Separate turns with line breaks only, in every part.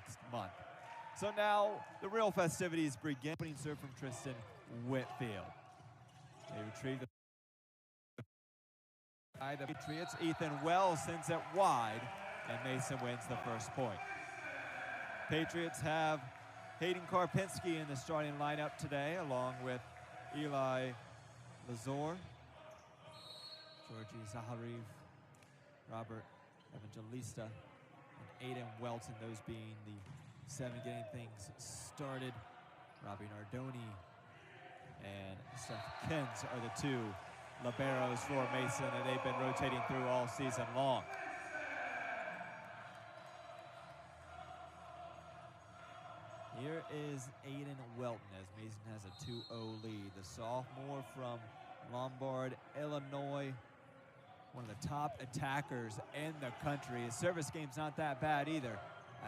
next month. So now the real festivities begin. Opening serve from Tristan Whitfield. They retrieve the Patriots. Ethan Wells sends it wide, and Mason wins the first point. Patriots have Hayden Karpinski in the starting lineup today, along with Eli Lazor, Georgi Zaharev, Robert Evangelista, and Aiden Welton, those being the 7 getting things started. Robbie Nardoni and Seth Kens are the 2 liberos for Mason that they've been rotating through all season long. Here is Aiden Welton as Mason has a 2-0 lead. The sophomore from Lombard, Illinois, one of the top attackers in the country. His service game's not that bad either,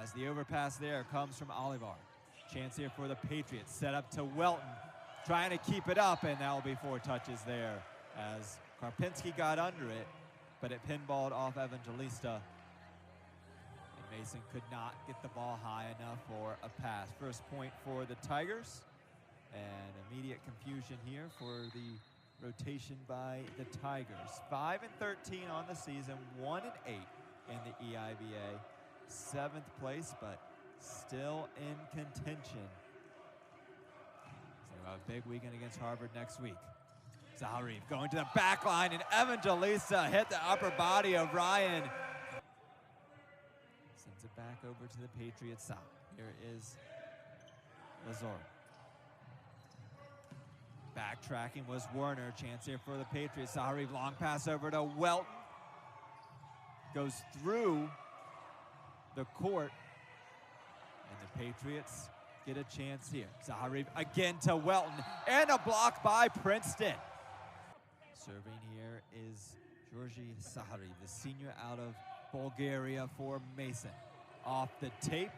as the overpass there comes from Olivar. Chance here for the Patriots, set up to Welton, trying to keep it up, and that will be 4 touches there as Karpinski got under it, but it pinballed off Evangelista, and Mason could not get the ball high enough for a pass. First point for the Tigers, and immediate confusion here for the rotation by the Tigers. 5-13 on the season, 1-8 in the EIVA. 7th place, but still in contention. So we'll have a big weekend against Harvard next week. Zaharev going to the back line, and Evangelista hit the upper body of Ryan. Sends it back over to the Patriots side. Here is Lazor. Backtracking was Werner. Chance here for the Patriots. Zaharev, long pass over to Welton. Goes through the court, and the Patriots get a chance here. Zaharev again to Welton, and a block by Princeton. Serving here is Georgi Zaharev, the senior out of Bulgaria for Mason. Off the tape,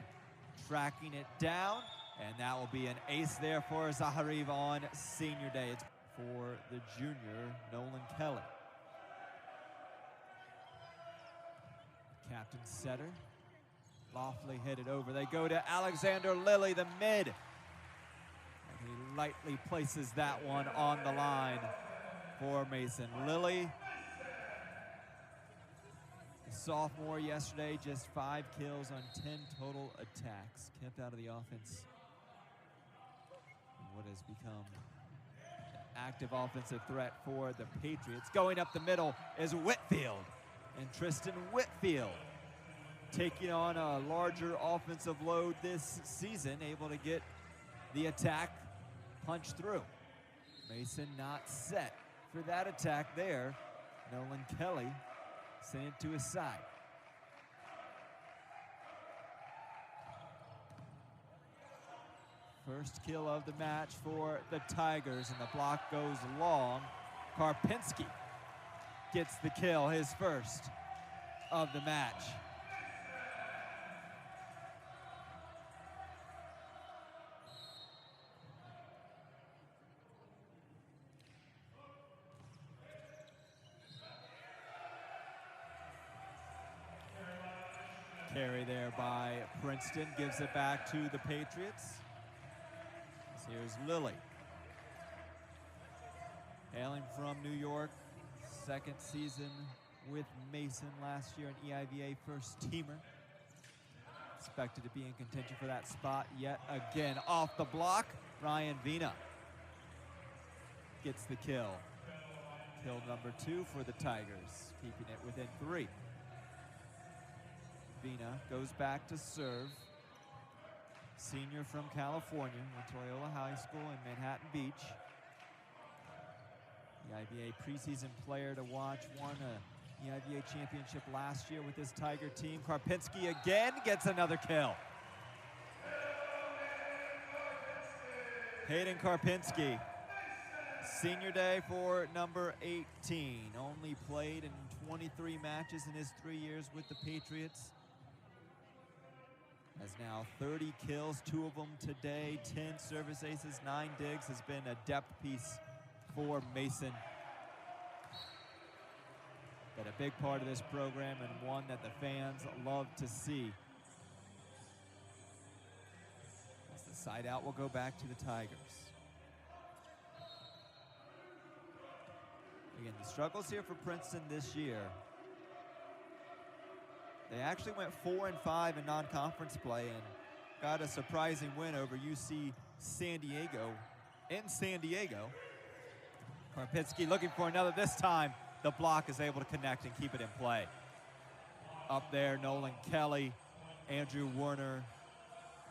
tracking it down, and that will be an ace there for Zaharev on senior day. It's for the junior, Nolan Kelly. Captain setter, Loftley hit it over. They go to Alexander Lilly, the mid. And he lightly places that one on the line for Mason. Lilly, the sophomore yesterday, just 5 kills on 10 total attacks. Kept out of the offense in what has become an active offensive threat for the Patriots. Going up the middle is Whitfield, and Tristan Whitfield taking on a larger offensive load this season, able to get the attack punched through. Mason not set for that attack there. Nolan Kelly sent it to his side. First kill of the match for the Tigers, and the block goes long. Karpinski gets the kill, his first of the match. Carry there by Princeton, gives it back to the Patriots. Here's Lilly. Hailing from New York, 2nd season with Mason last year, an EIVA first teamer. Expected to be in contention for that spot yet again. Off the block, Ryan Vina gets the kill. Kill number 2 for the Tigers, keeping it within 3. Vina goes back to serve. Senior from California, went to Loyola High School in Manhattan Beach. The EIVA preseason player to watch, won a EIVA championship last year with this Tiger team. Karpinski again gets another kill. Hayden Karpinski, senior day for number 18. Only played in 23 matches in his 3 years with the Patriots. Has now 30 kills, 2 of them today, 10 service aces, 9 digs. Has been a depth piece for Mason. But a big part of this program, and one that the fans love to see. Side out will go back to the Tigers. Again, the struggles here for Princeton this year. They actually went 4-5 in non-conference play and got a surprising win over UC San Diego in San Diego. Karpinski looking for another. This time, the block is able to connect and keep it in play. Up there, Nolan Kelly, Andrew Werner,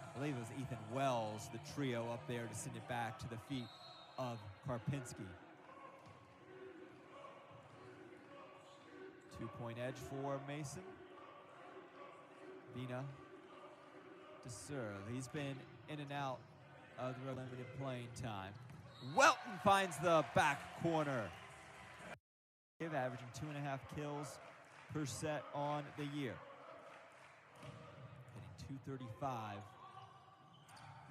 I believe it was Ethan Wells, the trio up there to send it back to the feet of Karpinski. 2-point edge for Mason. Vina to serve. He's been in and out of the limited playing time. Welton finds the back corner. Averaging 2.5 kills per set on the year. Hitting 235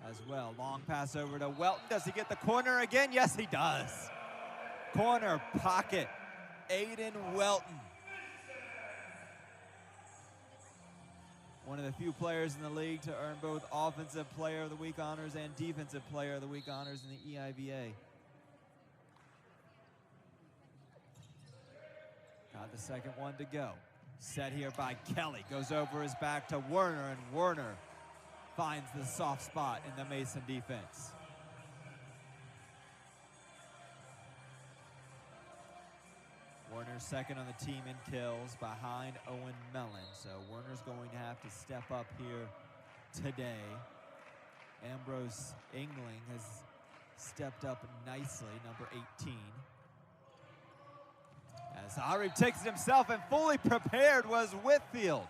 as well. Long pass over to Welton. Does he get the corner again? Yes, he does. Corner pocket. Aiden Welton. One of the few players in the league to earn both Offensive Player of the Week honors and Defensive Player of the Week honors in the EIVA. Got the second one to go. Set here by Kelly. Goes over his back to Werner, and Werner finds the soft spot in the Mason defense. Werner's second on the team in kills behind Owen Mellon. So Werner's going to have to step up here today. Ambrose Engling has stepped up nicely, number 18. As Zaharev takes it himself, and fully prepared was Whitfield.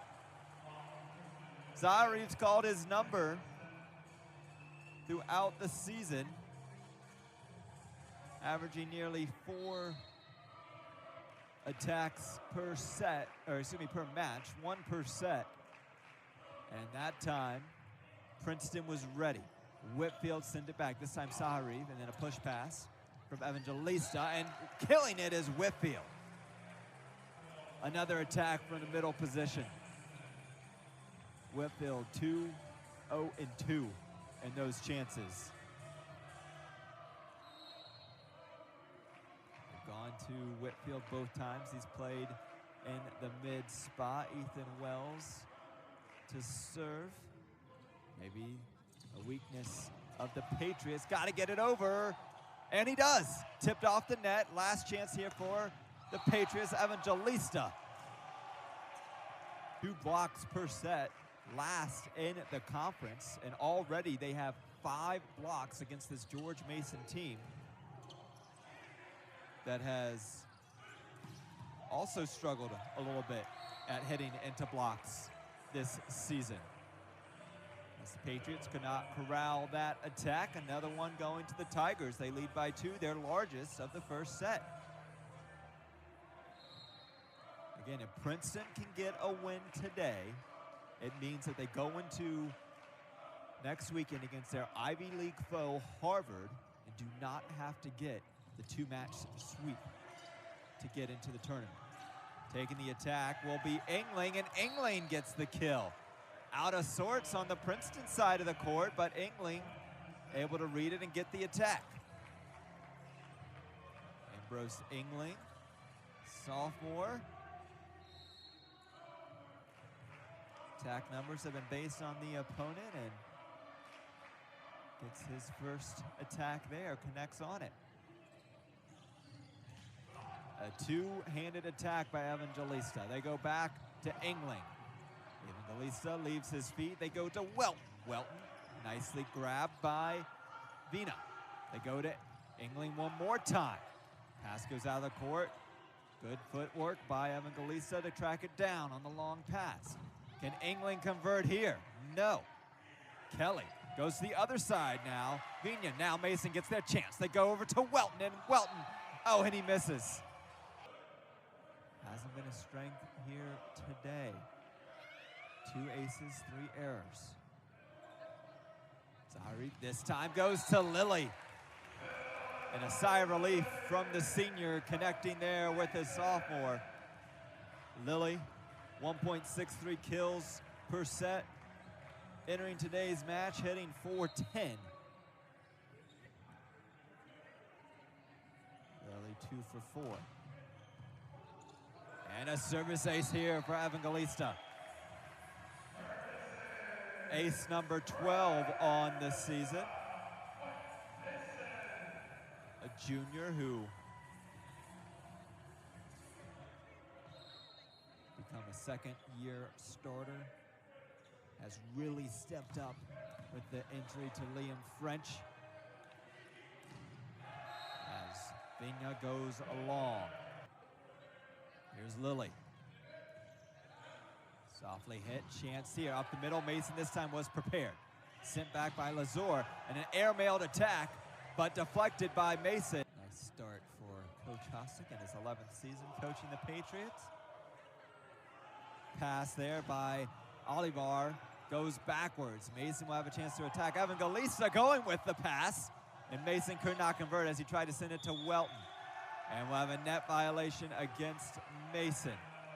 Zaharev's called his number throughout the season, averaging nearly 4 attacks per set, or excuse me, per match, 1 per set. And that time, Princeton was ready. Whitfield sent it back, this time Zaharev, and then a push pass from Evangelista, and killing it is Whitfield. Another attack from the middle position. Whitfield 2-0-2 in those chances. Gone to Whitfield both times. He's played in the mid spot. Ethan Wells to serve. Maybe a weakness of the Patriots. Got to get it over. And he does. Tipped off the net. Last chance here for the Patriots. Evangelista. 2 blocks per set. Last in the conference. And already they have 5 blocks against this George Mason team that has also struggled a little bit at hitting into blocks this season. As the Patriots could not corral that attack. Another one going to the Tigers. They lead by 2, their largest of the first set. Again, if Princeton can get a win today, it means that they go into next weekend against their Ivy League foe, Harvard, and do not have to get the 2-match sweep to get into the tournament. Taking the attack will be Engling, and Engling gets the kill. Out of sorts on the Princeton side of the court, but Engling able to read it and get the attack. Ambrose Engling, sophomore. Attack numbers have been based on the opponent, and gets his first attack there, connects on it. A 2-handed attack by Evangelista. They go back to Engling. Evangelista leaves his feet. They go to Welton. Welton nicely grabbed by Vina. They go to Engling one more time. Pass goes out of the court. Good footwork by Evangelista to track it down on the long pass. Can Engling convert here? No. Kelly goes to the other side now. Vina, now Mason gets their chance. They go over to Welton, and Welton, oh, and he misses. Hasn't been a strength here today. 2 aces, 3 errors. Zaharev this time goes to Lilly. And a sigh of relief from the senior, connecting there with his sophomore. Lilly, 1.63 kills per set. entering today's match, hitting .410. Early 2 for 4. And a service ace here for Evangelista. Ace number 12 on the season. A junior who become a second-year starter, has really stepped up with the injury to Liam French as Vina goes along. Here's Lily. Softly hit, chance here up the middle. Mason this time was prepared. Sent back by Lazor, and an airmailed attack, but deflected by Mason. Nice start for Coach Hostek in his 11th season coaching the Patriots. Pass there by Olivar, goes backwards. Mason will have a chance to attack. Evangelista going with the pass, and Mason could not convert as he tried to send it to Welton. And we'll have a net violation against Mason.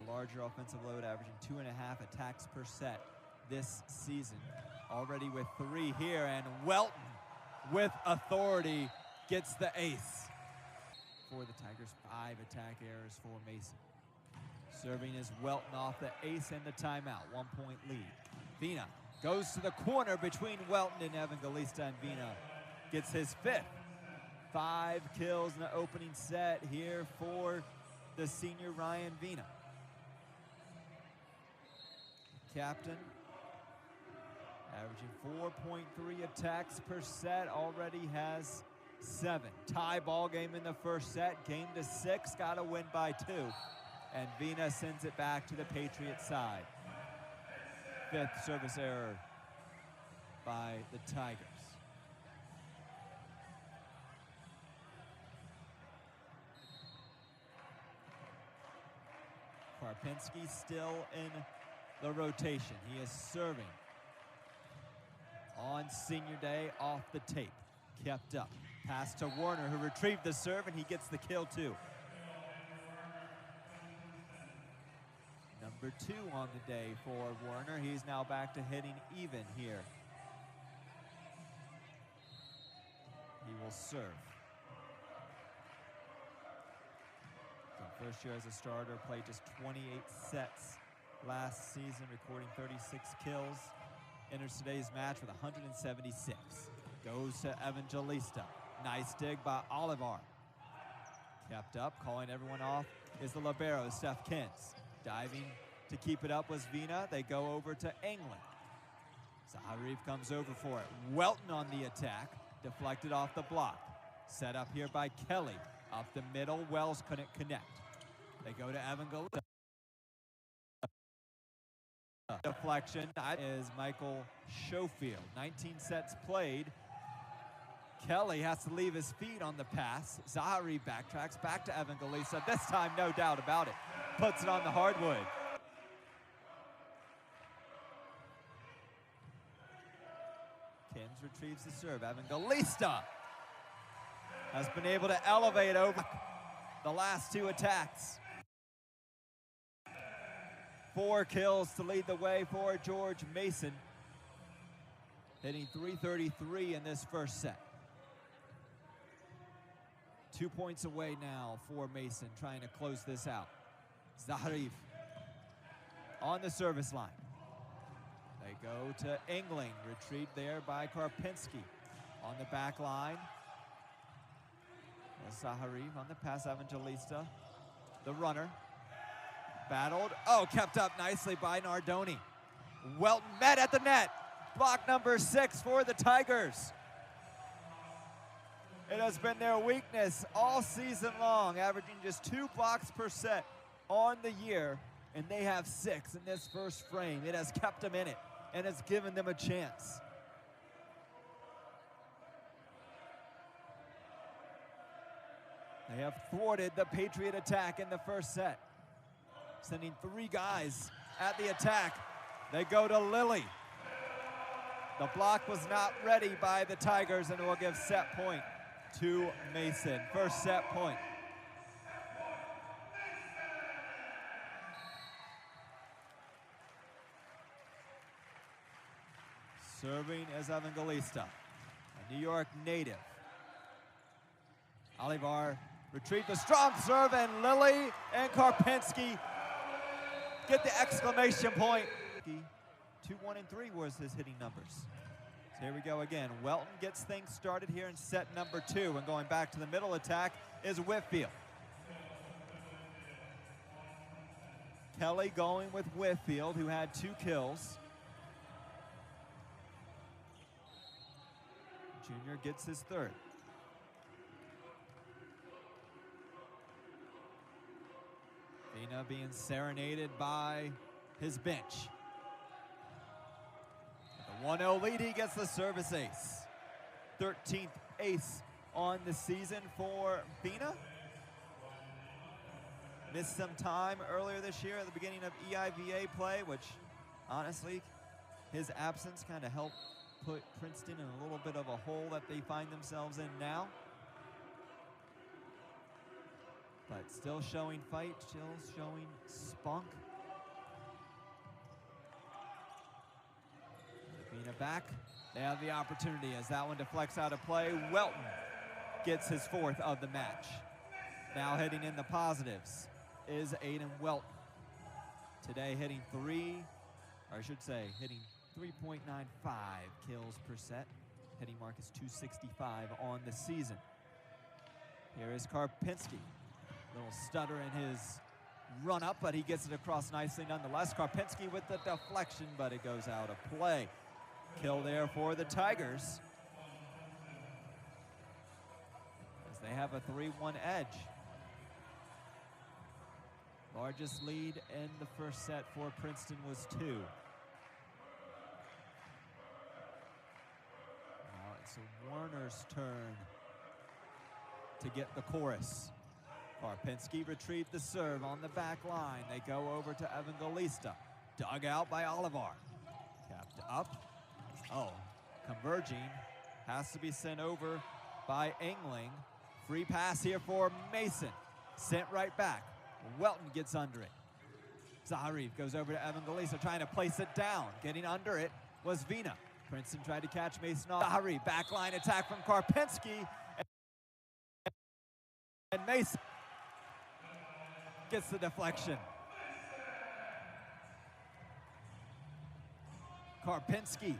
Larger offensive load, averaging 2.5 attacks per set this season. Already with 3 here, and Welton with authority gets the ace. For the Tigers, 5 attack errors for Mason. Serving is Welton off the ace and the timeout, 1-point lead. Vina goes to the corner between Welton and Evangelista, and Vina gets his 5th. 5 kills in the opening set here for the senior Ryan Vina. Captain, averaging 4.3 attacks per set, already has 7. Tie ball game in the first set, game to 6, got to win by 2. And Vina sends it back to the Patriot side. 5th service error by the Tigers. Karpinski still in the rotation. He is serving on senior day off the tape. Kept up. Pass to Werner, who retrieved the serve, and he gets the kill too. Number 2 on the day for Werner. He's now back to hitting even here. He will serve. So first year as a starter, played just 28 sets last season, recording 36 kills. Enters today's match with 176. Goes to Evangelista. Nice dig by Olivar. Kept up, calling everyone off is the libero, Steph Kins. Diving to keep it up was Vina. They go over to England. Zaharif comes over for it. Welton on the attack, deflected off the block. Set up here by Kelly. Up the middle, Wells couldn't connect. They go to Evangelista. Deflection is Michael Schofield. 19 sets played. Kelly has to leave his feet on the pass. Zahari backtracks back to Evangelista. This time, no doubt about it. Puts it on the hardwood. Kins retrieves the serve. Evangelista has been able to elevate over the last 2 attacks. 4 kills to lead the way for George Mason. Hitting .333 in this first set. 2 points away now for Mason, trying to close this out. Zaharif on the service line. They go to Engling, retrieved there by Karpinski. On the back line, Zaharif on the pass, Evangelista, the runner. Battled, kept up nicely by Nardoni. Welton met at the net. Block number 6 for the Tigers. It has been their weakness all season long, averaging just 2 blocks per set on the year, and they have 6 in this first frame. It has kept them in it, and it's given them a chance. They have thwarted the Patriot attack in the first set, sending 3 guys at the attack. They go to Lilly. The block was not ready by the Tigers, and it will give set point to Mason. First set point. Serving is Evangelista, a New York native. Olivar retrieved a strong serve, and Lilly and Karpinski get the exclamation point. 2, 1, and 3 was his hitting numbers. So here we go again. Welton gets things started here in set number 2, and going back to the middle attack is Whitfield. Kelly going with Whitfield, who had 2 kills. Junior gets his 3rd. Vina being serenaded by his bench. With a 1-0 lead, he gets the service ace. 13th ace on the season for Vina. Missed some time earlier this year at the beginning of EIVA play, which honestly, his absence kind of helped put Princeton in a little bit of a hole that they find themselves in now. But still showing fight, still showing spunk. Vina back. They have the opportunity as that one deflects out of play. Welton gets his 4th of the match. Now heading in the positives is Aiden Welton. Today hitting hitting 3.95 kills per set. Hitting mark is 265 on the season. Here is Karpinski. Little stutter in his run up, but he gets it across nicely nonetheless. Karpinski with the deflection, but it goes out of play. Kill there for the Tigers, as they have a 3-1 edge. Largest lead in the first set for Princeton was 2. Now it's Warner's turn to get the chorus. Karpinski retrieved the serve on the back line. They go over to Evangelista. Dug out by Olivar. Kept up. Oh, converging. Has to be sent over by Engling. Free pass here for Mason. Sent right back. Welton gets under it. Zaharev goes over to Evangelista, trying to place it down. Getting under it was Vina. Princeton tried to catch Mason off. Zaharev, backline attack from Karpinski. And Mason gets the deflection. Karpinski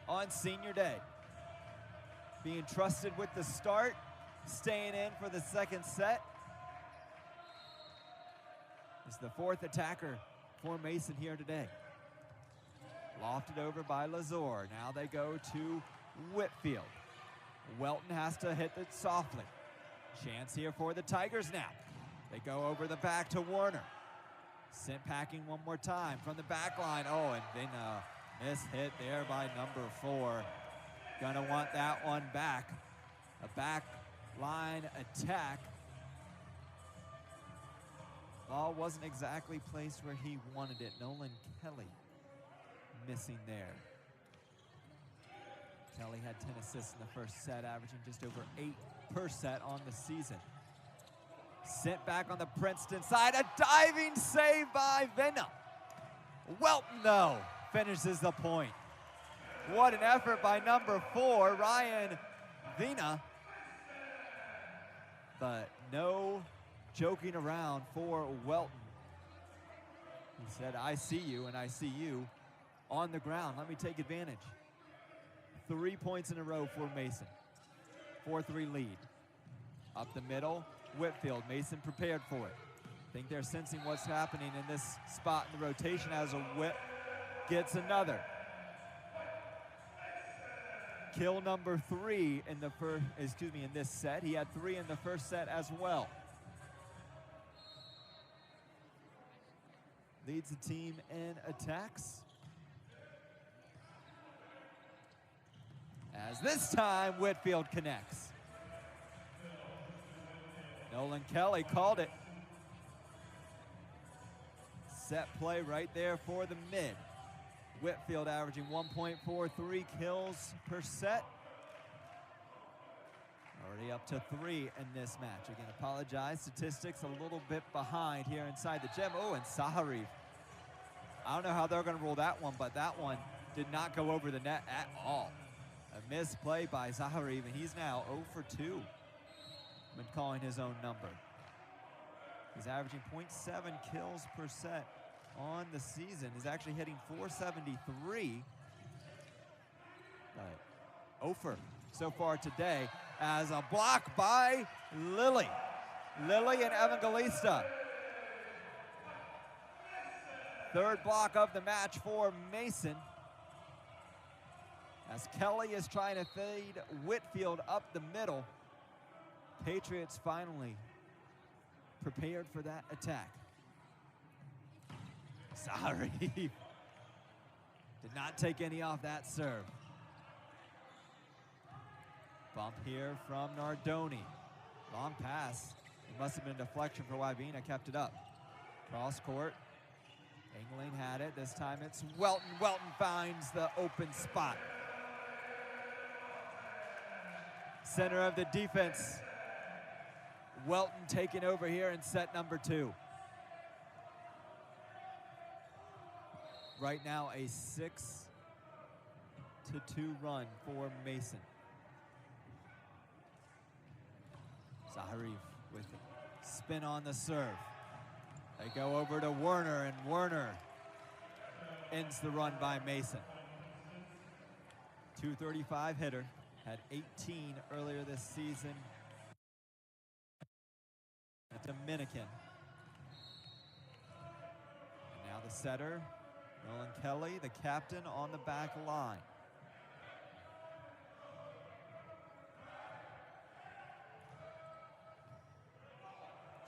on senior day, being trusted with the start, staying in for the 2nd set. He's the 4th attacker for Mason here today. Lofted over by Lazor. Now they go to Whitfield. Welton has to hit it softly. Chance here for the Tigers now. They go over the back to Warner. Sent packing one more time from the back line. Oh, and then miss hit there by number 4. Gonna want that one back. A back line attack. Ball wasn't exactly placed where he wanted it. Nolan Kelly missing there. Kelly had 10 assists in the first set, averaging just over 8 per set on the season. Sent back on the Princeton side, a diving save by Vina. Welton, though, finishes the point. What an effort by number 4, Ryan Vina. But no joking around for Welton. He said, I see you, and I see you on the ground. Let me take advantage. 3 points in a row for Mason. 4-3 lead. Up the middle, Whitfield. Mason prepared for it. I think they're sensing what's happening in this spot in the rotation as a Whip gets another. Kill number 3 in the in this set. He had 3 in the first set as well. Leads the team in attacks. As this time, Whitfield connects. Nolan Kelly called it. Set play right there for the mid. Whitfield averaging 1.43 kills per set. Already up to 3 in this match. Again, apologize, statistics a little bit behind here inside the gym. Oh, and Zaharev. I don't know how they're gonna rule that one, but that one did not go over the net at all. A misplay by Zaharev, and he's now 0 for 2 when calling his own number. He's averaging 0.7 kills per set on the season. He's actually hitting .473. But 0 for so far today, as a block by Lily. Lily and Evangelista. Third block of the match for Mason, as Kelly is trying to fade Whitfield up the middle. Patriots finally prepared for that attack. Sorry. Did not take any off that serve. Bump here from Nardoni. Long pass. It must have been a deflection for Wybina, kept it up. Cross court. Engling had it. This time it's Welton. Welton finds the open spot. Center of the defense. Welton taking over here in set number 2. Right now a 6-2 run for Mason. Zaharev with it. Spin on the serve. They go over to Werner, and Werner ends the run by Mason. 235 hitter, had 18 earlier this season. Dominican. And now the setter, Nolan Kelly, the captain, on the back line.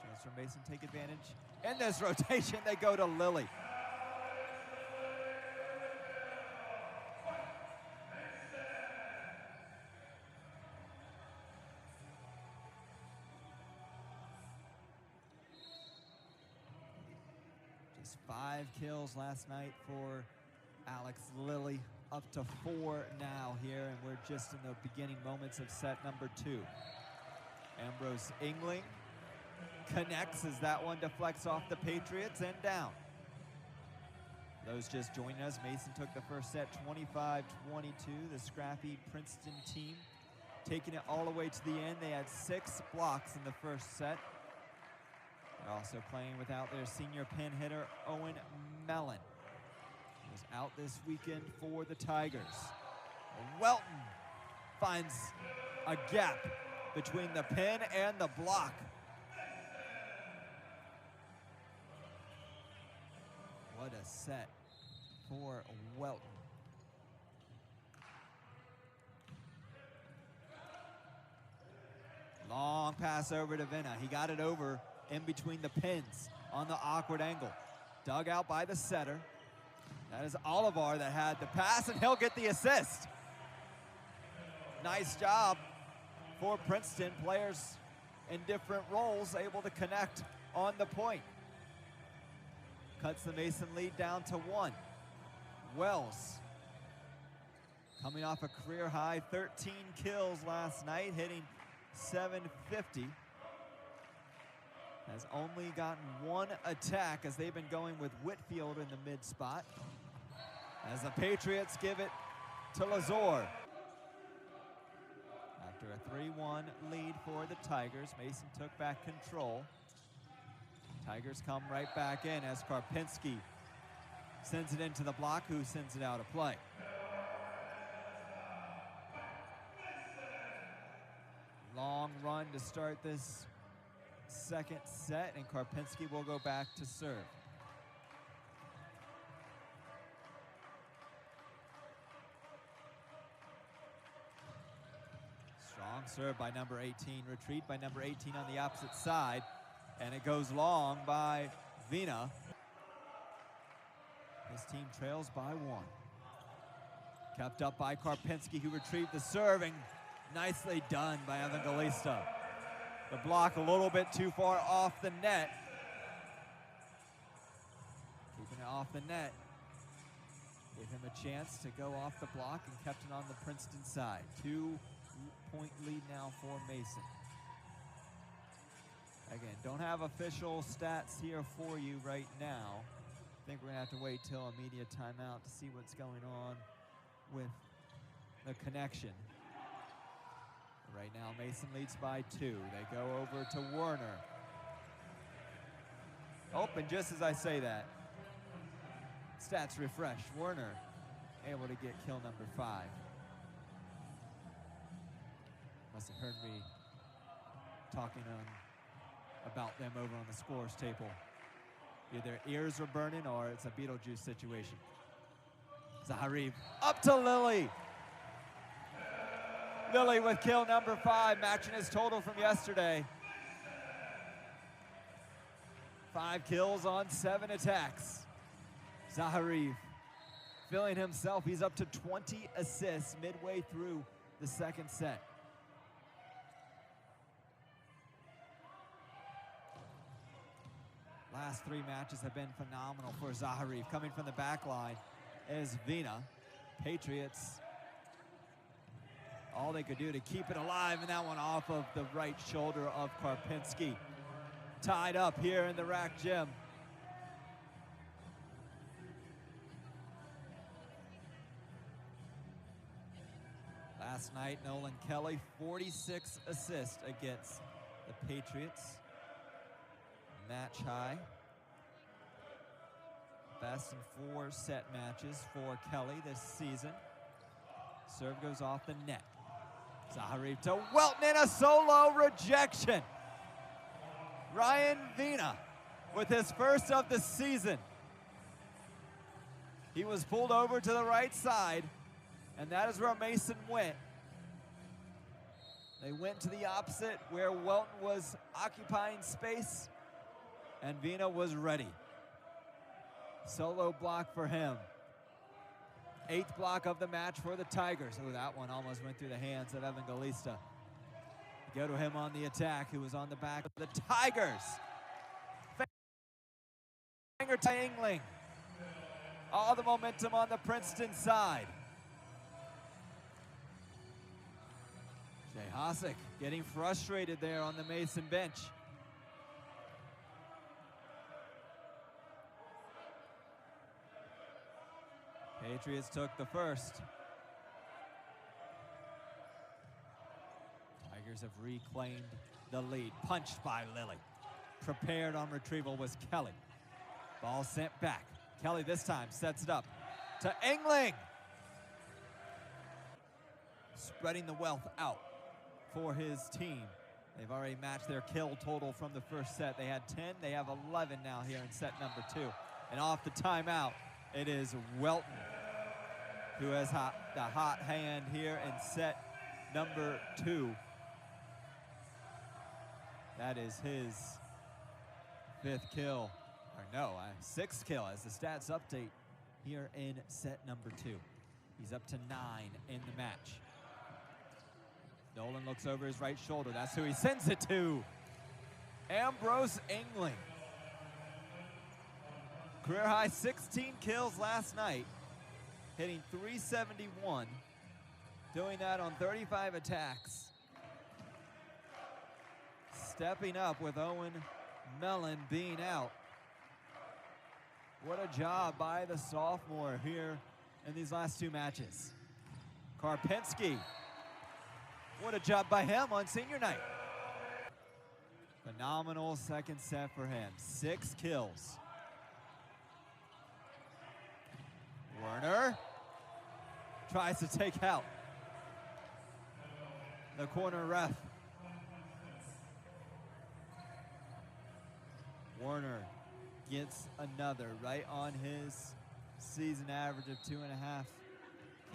Chance for Mason, take advantage. In this rotation, they go to Lily. Just 5 kills last night for Alex Lilly, up to 4 now here, and we're just in the beginning moments of set number 2. Ambrose Engling connects as that one deflects off the Patriots and down. Those just joining us, Mason took the first set 25-22. The scrappy Princeton team taking it all the way to the end. They had 6 blocks in the first set. They're also playing without their senior pin hitter, Owen Mellon. He was out this weekend for the Tigers. Welton finds a gap between the pin and the block. What a set for Welton. Long pass over to Vinna. He got it over in between the pins on the awkward angle. Dug out by the setter. That is Olivar that had the pass, and he'll get the assist. Nice job for Princeton. Players in different roles able to connect on the point. Cuts the Mason lead down to 1. Wells, coming off a career high 13 kills last night, hitting .750. Has only gotten 1 attack as they've been going with Whitfield in the mid spot. As the Patriots give it to Lazor. After a 3-1 lead for the Tigers, Mason took back control. Tigers come right back in as Karpinski sends it into the block, who sends it out of play. Long run to start this second set, and Karpinski will go back to serve. Strong serve by number 18, retreat by number 18 on the opposite side. And it goes long by Vina. His team trails by 1. Kept up by Karpinski, who retrieved the serve, and nicely done by Evangelista. The block a little bit too far off the net. Keeping it off the net. Gave him a chance to go off the block and kept it on the Princeton side. 2-point lead now for Mason. Again, don't have official stats here for you right now. I think we're gonna have to wait till a media timeout to see what's going on with the connection. Right now, Mason leads by 2. They go over to Werner. Oh, and just as I say that, stats refresh. Werner able to get kill number 5. Must have heard me talking about them over on the scores table. Either their ears are burning or it's a Beetlejuice situation. Zaharev up to Lilly. Lilly with kill number 5, matching his total from yesterday. 5 kills on 7 attacks. Zaharev feeling himself. He's up to 20 assists midway through the second set. Last 3 matches have been phenomenal for Zaharev. Coming from the back line is Vina. Patriots, all they could do to keep it alive, and that one off of the right shoulder of Karpinski. Tied up here in the rack gym. Last night, Nolan Kelly, 46 assists against the Patriots. Match high. Best in 4 set matches for Kelly this season. Serve goes off the net. Zaharev to Welton in a solo rejection. Ryan Vina with his first of the season. He was pulled over to the right side, and that is where Mason went. They went to the opposite where Welton was occupying space, and Vina was ready. Solo block for him. 8th block of the match for the Tigers. Oh, that one almost went through the hands of Evan Galista. Go to him on the attack, who was on the back of the Tigers. Finger to Yngling. All the momentum on the Princeton side. Jay Hosick getting frustrated there on the Mason bench. Patriots took the first. Tigers have reclaimed the lead. Punched by Lilly. Prepared on retrieval was Kelly. Ball sent back. Kelly this time sets it up to Yngling. Spreading the wealth out for his team. They've already matched their kill total from the first set. They had 10, they have 11 now here in set number 2. And off the timeout, it is Welton who has the hot hand here in set number 2. That is his 5th kill, or no, 6th kill as the stats update here in set number 2. He's up to 9 in the match. Nolan looks over his right shoulder. That's who he sends it to. Ambrose Yngling. Career high 16 kills last night, hitting .371, doing that on 35 attacks. Stepping up with Owen Mellon being out. What a job by the sophomore here in these last 2 matches. Karpinski, what a job by him on senior night. Phenomenal second set for him, 6 kills. Werner tries to take out the corner ref. Werner gets another right on his season average of 2.5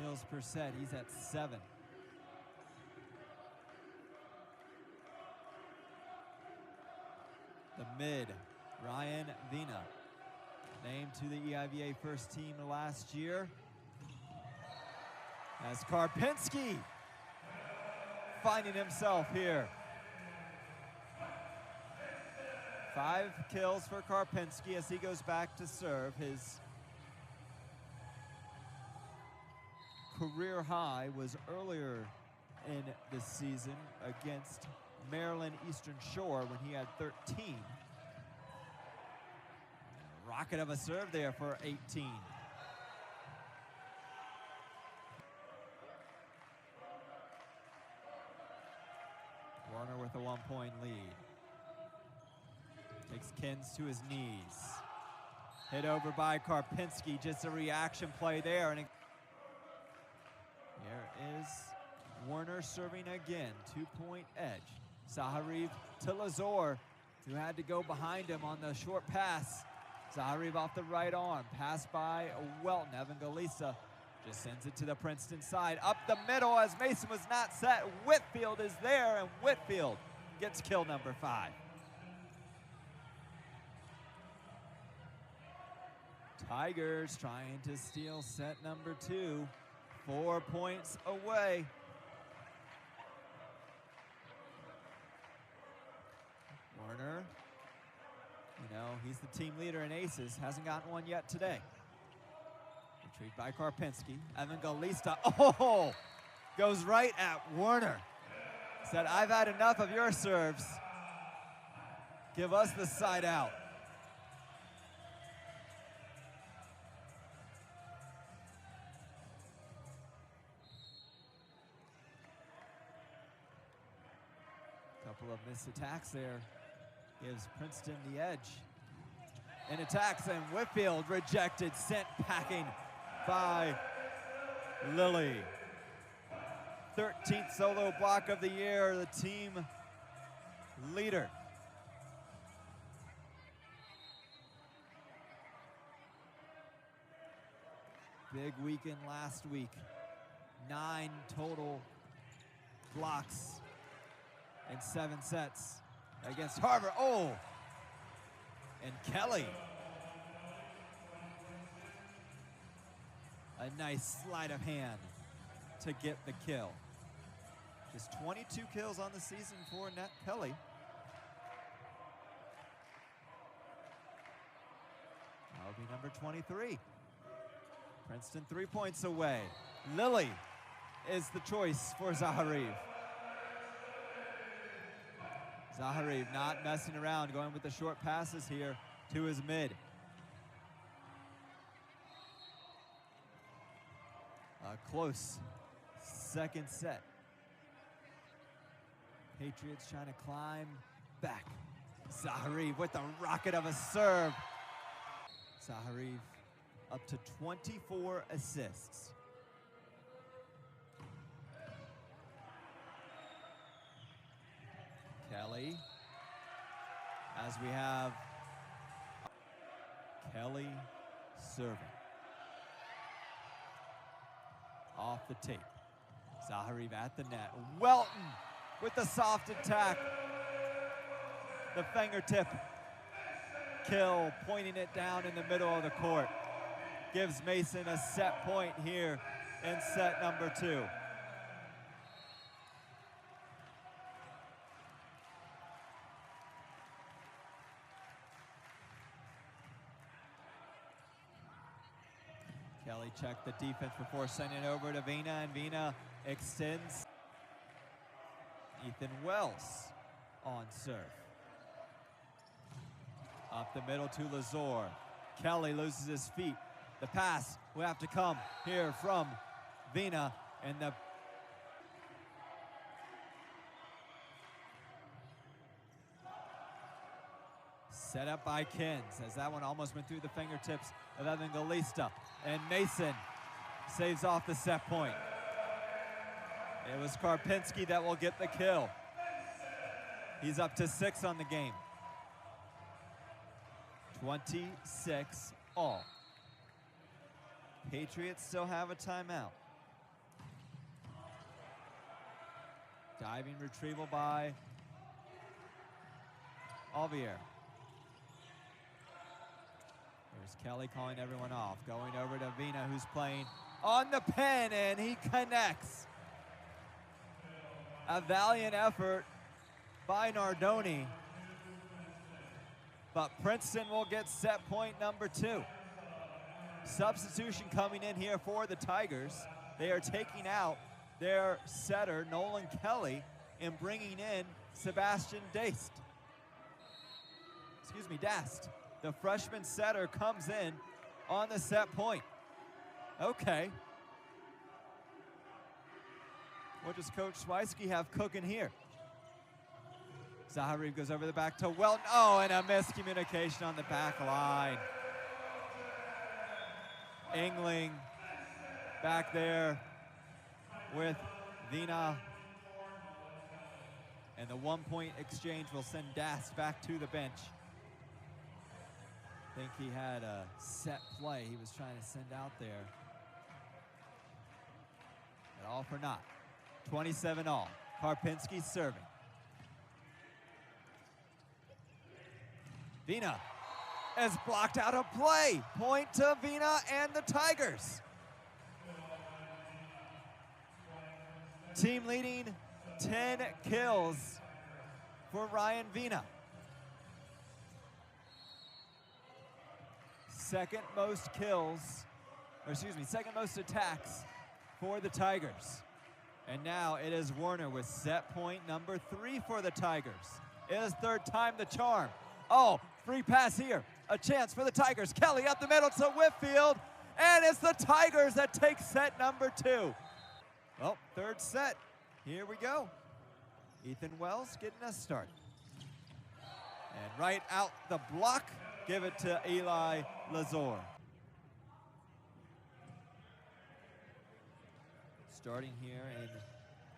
kills per set. He's at 7. The mid, Ryan Vina, named to the EIVA first team last year. As Karpinski finding himself here. 5 kills for Karpinski as he goes back to serve. His career high was earlier in the season against Maryland Eastern Shore when he had 13. Rocket of a serve there for 18. with a 1-point lead. Takes Kins to his knees. Hit over by Karpinski, just a reaction play there. And here is Werner serving again, 2-point edge. Zaharev to Lazor, who had to go behind him on the short pass. Zaharev off the right arm, pass by Welton. Evangelista just sends it to the Princeton side. Up the middle as Mason was not set. Whitfield is there, and Whitfield gets kill number 5. Tigers trying to steal set number 2. 4 points away. Werner, you know, he's the team leader in aces. Hasn't gotten one yet today. Retrieved by Karpinski. Evangelista, oh, goes right at Werner. Said, I've had enough of your serves. Give us the side out. Couple of missed attacks there. Gives Princeton the edge. In attacks, and Whitfield rejected, sent packing by Lilly. 13th solo block of the year, the team leader. Big weekend last week. 9 total blocks in 7 sets against Harvard. Oh, and Kelly. A nice sleight of hand to get the kill. Just 22 kills on the season for Nat Kelly. That'll be number 23. Princeton 3 points away. Lilly is the choice for Zaharev. Zaharev not messing around, going with the short passes here to his mid. A close second set. Patriots trying to climb back. Zaharev with the rocket of a serve. Zaharev up to 24 assists. Kelly, as we have Kelly serving. Off the tape. Zaharev at the net. Welton with the soft attack. The fingertip kill, pointing it down in the middle of the court. Gives Mason a set point here in set number 2. Kelly checked the defense before sending it over to Vina, and Vina extends. Ethan Wells on serve. Up the middle to Lazor. Kelly loses his feet. The pass will have to come here from Vina, and the set up by Kins, as that one almost went through the fingertips of Evangelista. And Mason saves off the set point. It was Karpinski that will get the kill. He's up to 6 on the game. 26 all. Patriots still have a timeout. Diving retrieval by Alvier. There's Kelly calling everyone off. Going over to Vina, who's playing on the pin, and he connects. A valiant effort by Nardoni. But Princeton will get set point number 2. Substitution coming in here for the Tigers. They are taking out their setter, Nolan Kelly, and bringing in Sebastian Dast. The freshman setter comes in on the set point. Okay. What does Coach Swiesky have cooking here? Zaharev goes over the back to Welton. Oh, and a miscommunication on the back line. Engling back there with Vina. And the 1-point exchange will send Das back to the bench. I think he had a set play he was trying to send out there. But all for naught. 27 all. Karpinski serving. Vina has blocked out a play. Point to Vina and the Tigers. Team leading 10 kills for Ryan Vina. Second most kills, or excuse me, second most attacks for the Tigers. And now it is Werner with set point number 3 for the Tigers. It is third time the charm. Oh, free pass here. A chance for the Tigers. Kelly up the middle to Whitfield. And it's the Tigers that take set number 2. Well, third set. Here we go. Ethan Wells getting us started. And right out the block, give it to Eli Lazor. Starting here in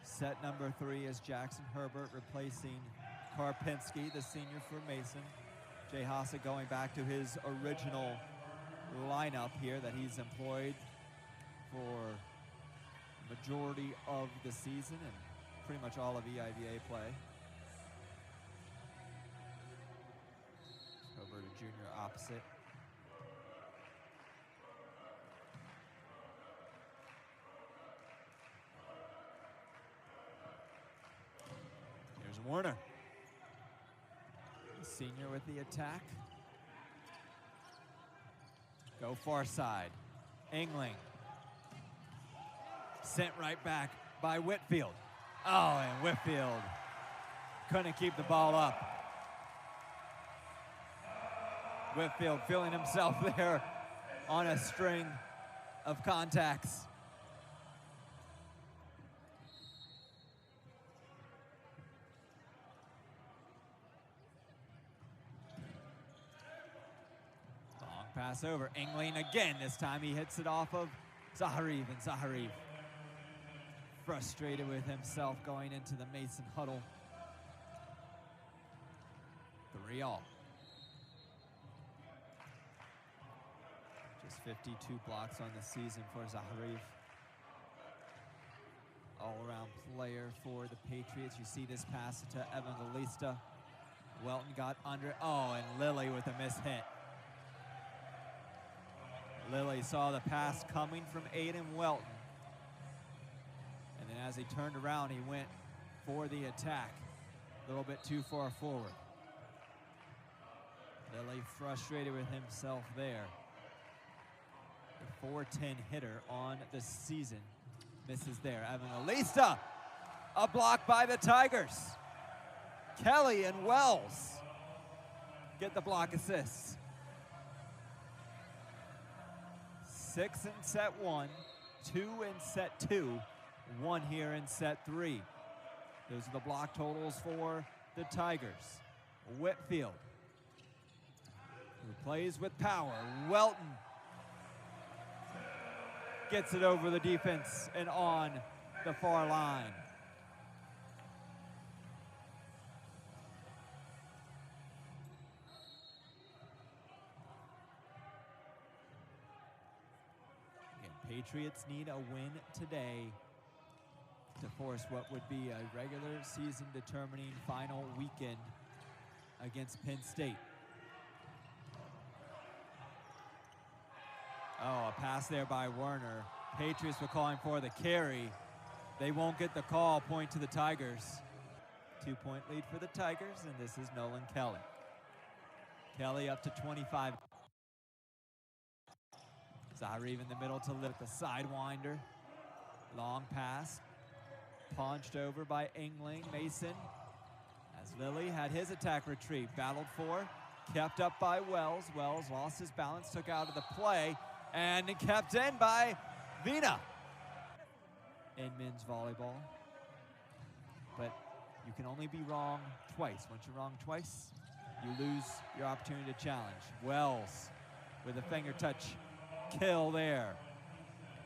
set number 3 is Jackson Herbert replacing Karpinski, the senior for Mason. Jay Haase going back to his original lineup here that he's employed for majority of the season and pretty much all of EIVA play. Herbert, a junior opposite. Here's Werner. The senior with the attack. Go far side. Engling. Sent right back by Whitfield. Oh, and Whitfield couldn't keep the ball up. Whitfield feeling himself there on a string of contacts. Long pass over. Engling again. This time he hits it off of Zaharev, and Zaharev frustrated with himself going into the Mason huddle. 3 all. Just 52 blocks on the season for Zaharev. All-around player for the Patriots. You see this pass to Evangelista. Welton got under. Oh, and Lilly with a mishit. Lilly saw the pass coming from Aiden Welton. And then as he turned around, he went for the attack. A little bit too far forward. Lilly frustrated with himself there. The 410 hitter on the season misses there. Evangelista, a block by the Tigers. Kelly and Wells get the block assists. 6 in set 1, 2 in set 2, 1 here in set 3. Those are the block totals for the Tigers. Whitfield, who plays with power. Welton gets it over the defense and on the far line. Again, Patriots need a win today to force what would be a regular season determining final weekend against Penn State. Oh, a pass there by Werner. Patriots were calling for the carry. They won't get the call. Point to the Tigers. 2-point lead for the Tigers, and this is Nolan Kelly. Kelly up to 25. Zaharev in the middle to lift the sidewinder. Long pass. Punched over by Engling. Mason, as Lilly had his attack retrieved. Battled for. Kept up by Wells. Wells lost his balance, took out of the play, and kept in by Vina. In men's volleyball. But you can only be wrong twice. Once you're wrong twice, you lose your opportunity to challenge. Wells with a finger touch kill there.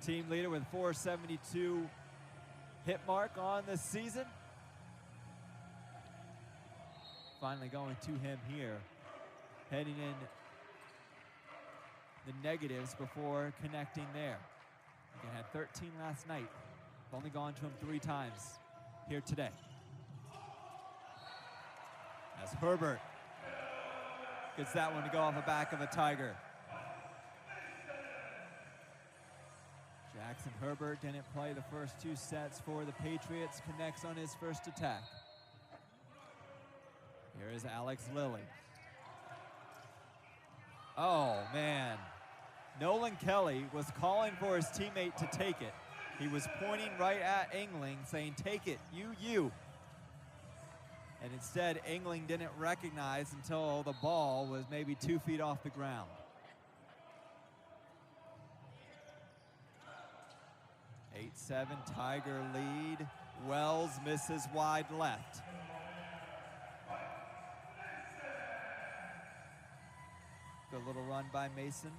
Team leader with 472 hit mark on the season. Finally going to him here. Heading in the negatives before connecting there. Again, had 13 last night. Only gone to him 3 times here today. As Herbert gets that one to go off the back of a Tiger. Jackson Herbert didn't play the first 2 sets for the Patriots. Connects on his first attack. Here is Alex Lilly. Oh, man. Nolan Kelly was calling for his teammate to take it. He was pointing right at Engling, saying, take it, you. And instead, Engling didn't recognize until the ball was maybe 2 feet off the ground. Eight, 7, Tiger lead. Wells misses wide left. Good little run by Mason.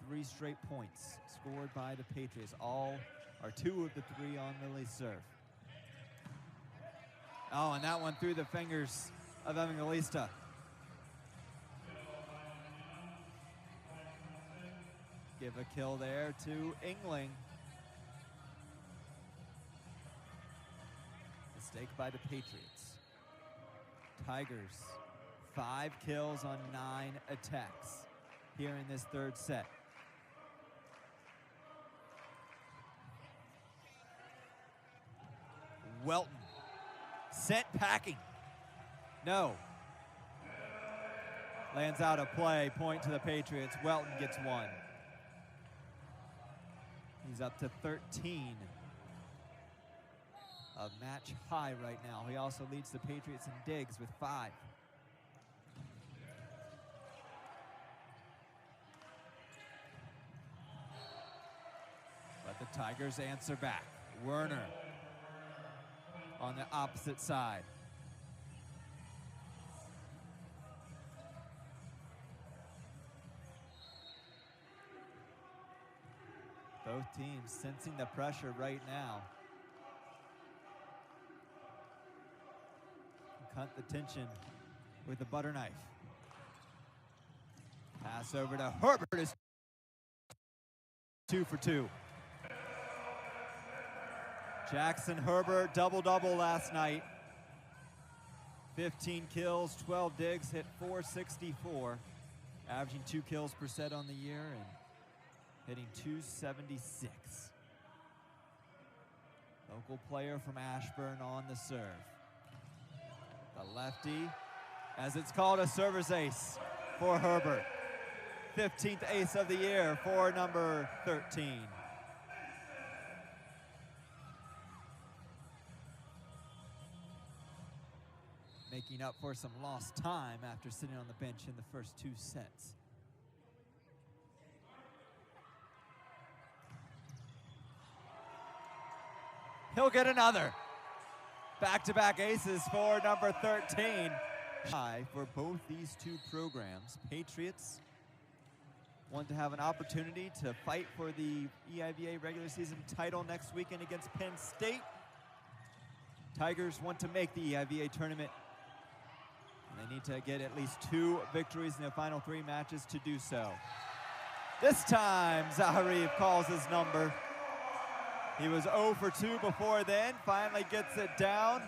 3 straight points scored by the Patriots. All are 2 of the 3 on Lilly's serve. Oh, and that one through the fingers of Evangelista. Give a kill there to Engling. Mistake by the Patriots. Tigers, 5 kills on 9 attacks here in this 3rd set. Welton, sent packing. No. Lands out of play, point to the Patriots. Welton gets 1. He's up to 13. A match high right now. He also leads the Patriots in digs with 5. But the Tigers answer back. Werner on the opposite side. Both teams sensing the pressure right now. Cut the tension with the butter knife. Pass over to Herbert is 2 for 2. Jackson Herbert, double-double last night. 15 kills, 12 digs, hit 464. Averaging 2 kills per set on the year and hitting 276. Local player from Ashburn on the serve. The lefty, as it's called, a server's ace for Herbert. 15th ace of the year for number 13. Making up for some lost time after sitting on the bench in the first 2 sets. He'll get another. Back-to-back aces for number 13. High for both these 2 programs. Patriots want to have an opportunity to fight for the EIVA regular season title next weekend against Penn State. Tigers want to make the EIVA tournament. And they need to get at least 2 victories in the final 3 matches to do so. This time, Zaharev calls his number. He was 0 for 2 before then, finally gets it down.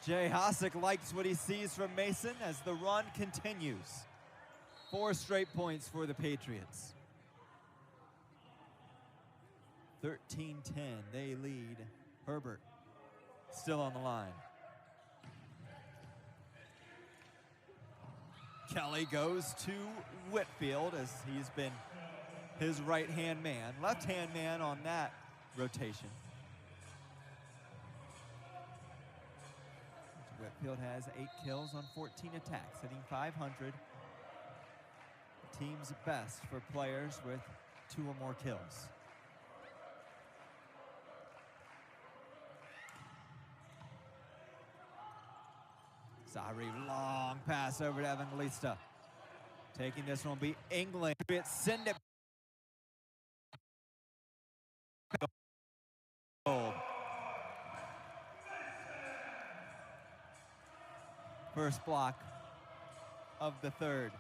Jay Hossack likes what he sees from Mason as the run continues. 4 straight points for the Patriots. 13-10, they lead. Herbert still on the line. Kelly goes to Whitfield as he's been his right-hand man. Left-hand man on that rotation. Whitfield has 8 kills on 14 attacks, hitting 500. The team's best for players with 2 or more kills. Zahari, long pass over to Evangelista. Taking this one will be England. Send it. First block of the third.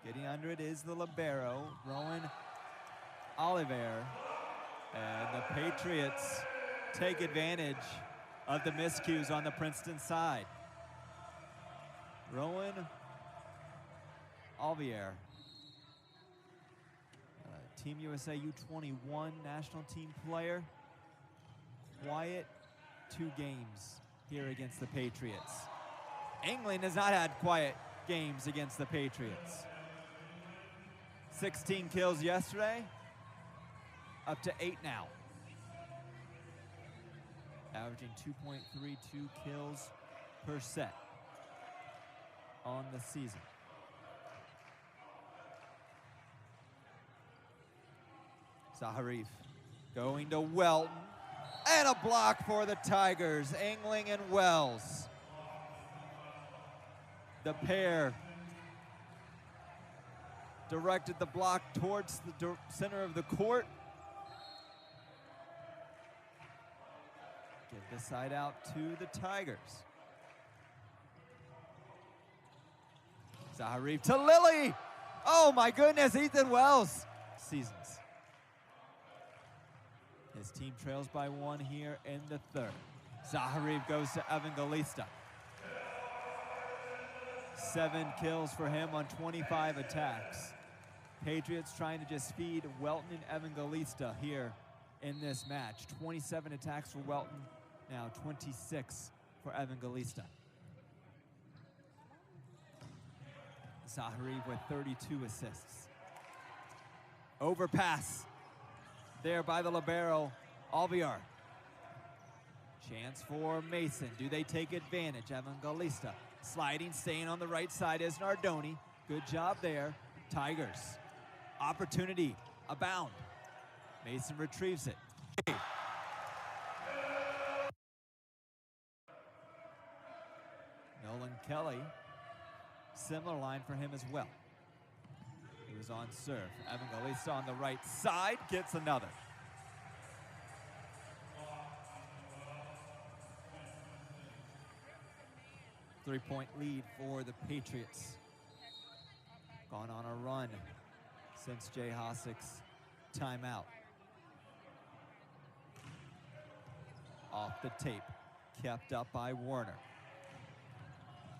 Getting under it is the libero, Rowan Oliver. And the Patriots take advantage of the miscues on the Princeton side. Rowan Oliver, Team USA U21 national team player. Quiet 2 games here against the Patriots. England has not had quiet games against the Patriots. 16 kills yesterday, up to 8 now. Averaging 2.32 kills per set on the season. Zaharif going to Welton, and a block for the Tigers, Engling and Wells. The pair directed the block towards the center of the court. Give the side out to the Tigers. Zaharif to Lilly. Oh my goodness, Ethan Wells. Seasons. His team trails by 1 here in the third. Zaharif goes to Evangelista. 7 kills for him on 25 attacks. Patriots trying to just feed Welton and Evangelista here in this match. 27 attacks for Welton, now 26 for Evangelista. Zaharif with 32 assists. Overpass there by the libero, Alvear. Chance for Mason. Do they take advantage? Evangelista sliding, staying on the right side is Nardoni. Good job there. Tigers. Opportunity abound. Mason retrieves it. Nolan Kelly. Similar line for him as well. He was on serve. Evangelista on the right side gets another. Three-point lead for the Patriots. Gone on a run since Jay Hossack's timeout. Off the tape, kept up by Warner.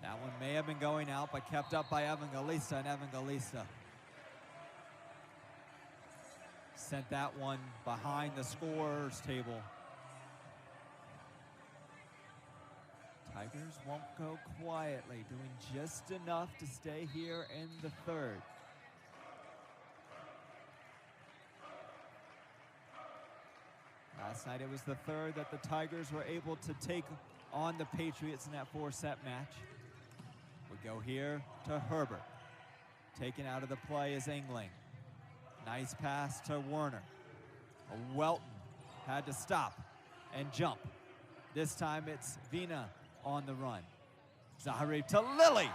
That one may have been going out, but kept up by Evangelista, and Evangelista sent that one behind the scorer's table. Tigers won't go quietly, doing just enough to stay here in the third. Last night it was the third that the Tigers were able to take on the Patriots in that 4-set match. We go here to Herbert. Taken out of the play is Engling. Nice pass to Werner. Welton had to stop and jump. This time it's Vina on the run. Zaharif to Lilly.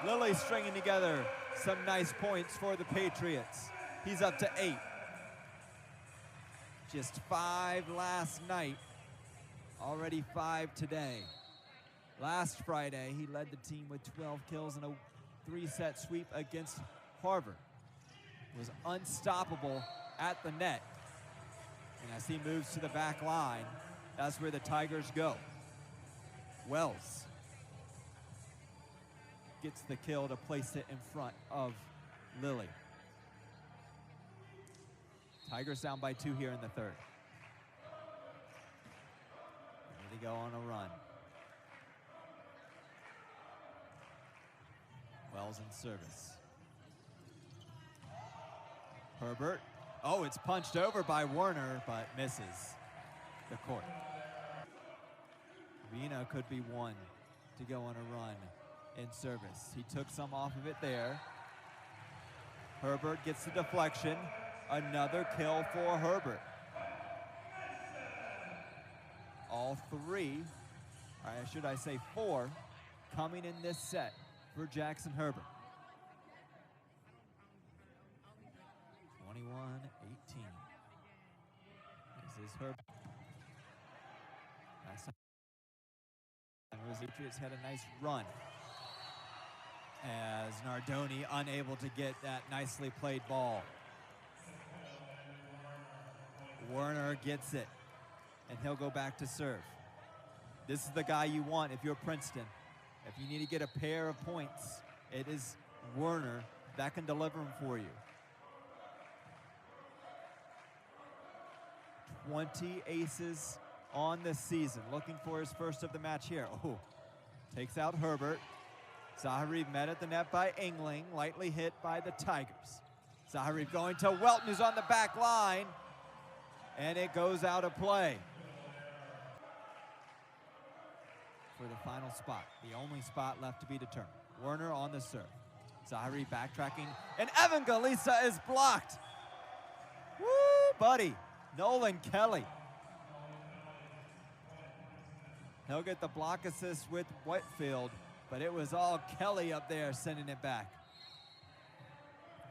Lilly stringing together some nice points for the Patriots. He's up to 8. Just 5 last night, already 5 today. Last Friday, he led the team with 12 kills and a 3-set sweep against Harvard. Was unstoppable at the net. And as he moves to the back line, that's where the Tigers go. Wells gets the kill to place it in front of Lilly. Tigers down by 2 here in the third. Here they go on a run. Wells in service. Herbert. Oh, it's punched over by Warner, but misses the court. Vina could be one to go on a run in service. He took some off of it there. Herbert gets the deflection. Another kill for Herbert. All three, or should I say four, coming in this set for Jackson Herbert. 21-18. This is Herbert. Last time the Patriots had a nice run as Nardoni unable to get that nicely played ball. Werner gets it, and he'll go back to serve. This is the guy you want if you're Princeton. If you need to get a pair of points, it is Werner that can deliver them for you. 20 aces on this season, looking for his first of the match here. Oh, takes out Herbert. Zahari met at the net by Engling, lightly hit by the Tigers. Zahari going to Welton, who's on the back line, and it goes out of play. For the final spot, the only spot left to be determined. Werner on the serve. Zahari backtracking, and Evan Galisa is blocked. Woo, buddy. Nolan Kelly. He'll get the block assist with Whitfield, but it was all Kelly up there sending it back.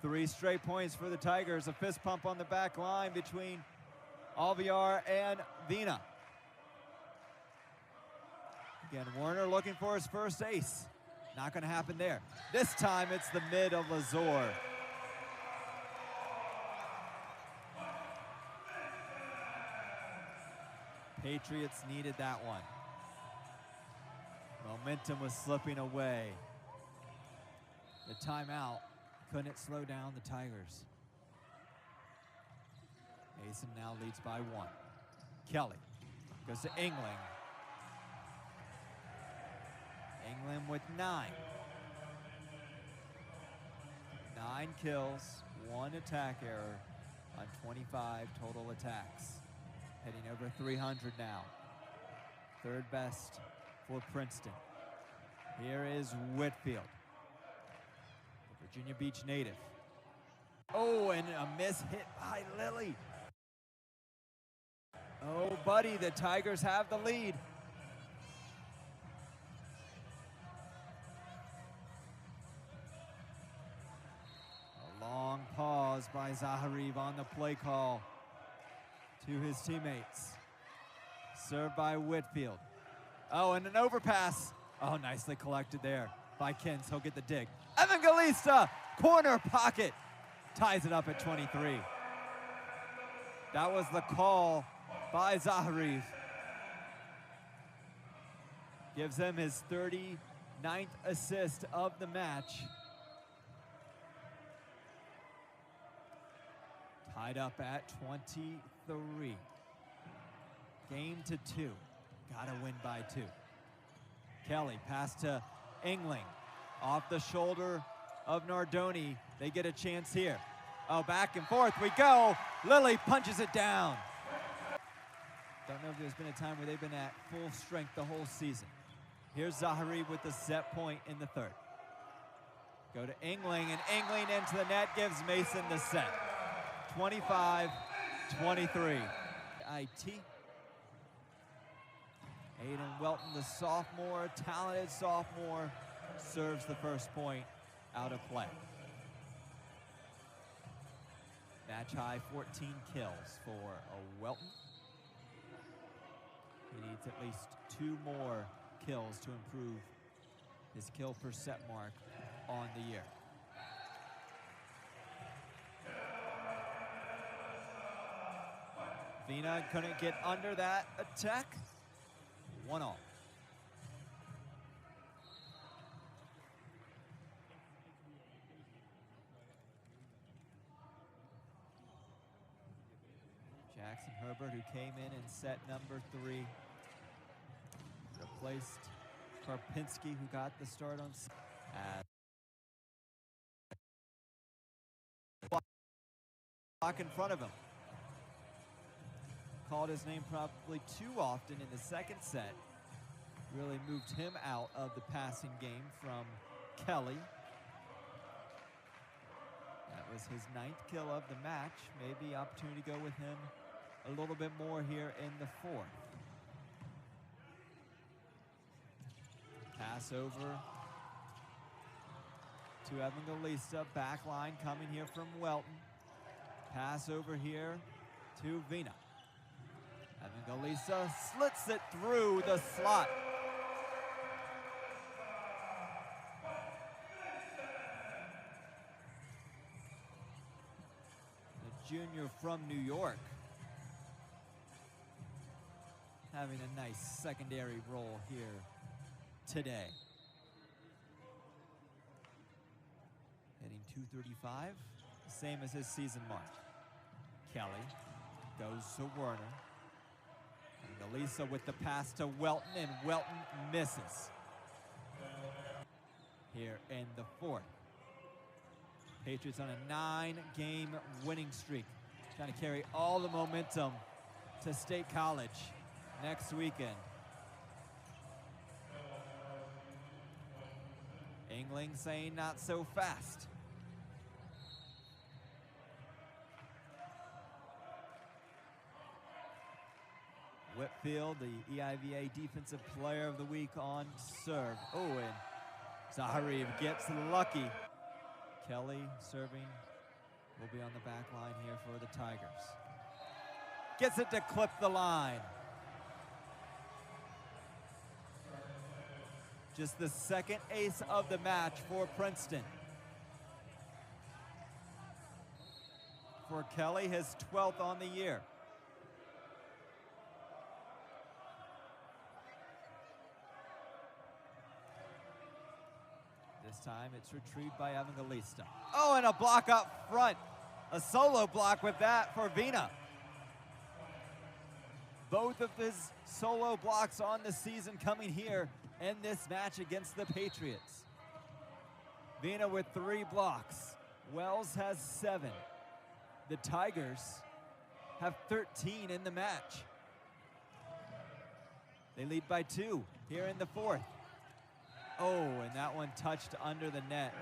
3 straight points for the Tigers. A fist pump on the back line between Alvear and Vina. Again, Werner looking for his first ace. Not going to happen there. This time it's the mid of Lazor. Patriots needed that one. Momentum was slipping away. The timeout couldn't slow down the Tigers. Mason now leads by 1. Kelly goes to Engling. England with 9. 9 kills, 1 attack error on 25 total attacks. Heading over 300 now. 3rd best for Princeton. Here is Whitfield, the Virginia Beach native. Oh, and a miss hit by Lilly. Oh, buddy, the Tigers have the lead. A long pause by Zahariv on the play call to his teammates. Served by Whitfield. Oh, and an overpass. Oh, nicely collected there by Kins. He'll get the dig. Evan Galista, corner pocket. Ties it up at 23. That was the call by Zahariv. Gives him his 39th assist of the match. Tied up at 23. Game to 2. Gotta win by 2. Kelly pass to Engling. Off the shoulder of Nardoni. They get a chance here. Oh, back and forth we go. Lilly punches it down. Don't know if there's been a time where they've been at full strength the whole season. Here's Zahari with the set point in the 3rd. Go to Engling, and Engling into the net gives Mason the set. 25-23. IT. Aiden Welton, the sophomore, talented sophomore, serves the first point out of play. Match high 14 kills for Welton. He needs at least 2 more kills to improve his kill per set mark on the year. Vina couldn't get under that attack. 1 all. Jackson Herbert, who came in set number 3, replaced Karpinski, who got the start on block in front of him. Called his name probably too often in the 2nd set. really moved him out of the passing game from Kelly. That was his 9th kill of the match. Maybe opportunity to go with him a little bit more here in the 4th. Pass over to Evangelista. Back line coming here from Welton. Pass over here to Vina. Evangelista slits it through the slot. The junior from New York, having a nice secondary role here today. Hitting .235, same as his season mark. Kelly goes to Werner. And Elisa with the pass to Welton, and Welton misses. Here in the 4th. Patriots on a 9-game winning streak. Trying to carry all the momentum to State College next weekend. Engling saying not so fast. Whitfield, the EIVA Defensive Player of the Week on serve. Oh, and Zaharev gets lucky. Kelly serving will be on the back line here for the Tigers. Gets it to clip the line. Just the 2nd ace of the match for Princeton. For Kelly, his 12th on the year. This time it's retrieved by Evangelista. Oh, and a block up front. A solo block with that for Vina. Both of his solo blocks on the season coming here in this match against the Patriots. Vina with 3 blocks. Wells has 7. The Tigers have 13 in the match. They lead by 2 here in the 4th. Oh, and that one touched under the net.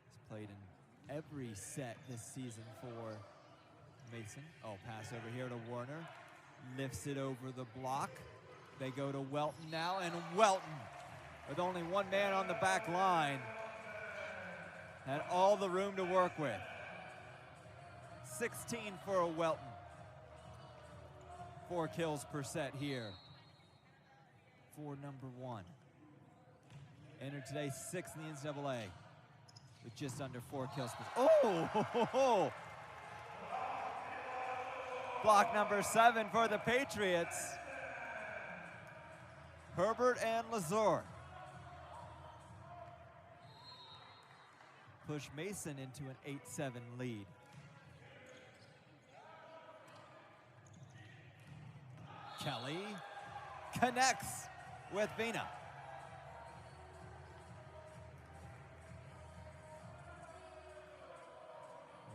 He's played in every set this season for Mason. Oh, pass over here to Werner. Lifts it over the block. They go to Welton now, and Welton, with only one man on the back line, had all the room to work with. 16 for Welton. 4 kills per set here for number 1. Entered today 6th in the NCAA with just under 4 kills per set. Oh! Block number 7 for the Patriots. Herbert and Lazor push Mason into an 8-7 lead. Kelly connects with Vina.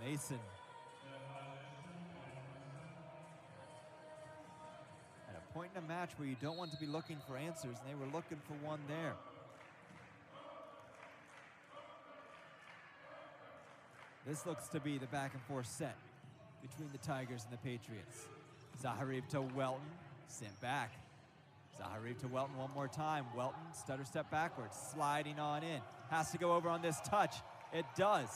Mason at a point in a match where you don't want to be looking for answers, and they were looking for one there. This looks to be the back and forth set between the Tigers and the Patriots. Zaharev to Welton, sent back. Zaharev to Welton one more time. Welton, stutter step backwards, sliding on in. Has to go over on this touch. It does.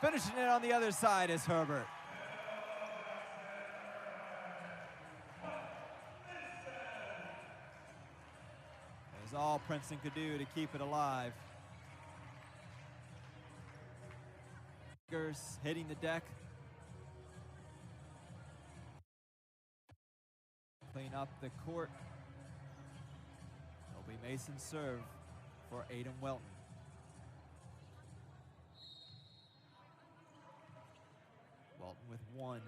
Finishing it on the other side is Herbert. It was all Princeton could do to keep it alive. Hitting the deck. Clean up the court. It'll be Mason's serve for Aiden Welton. Welton with 1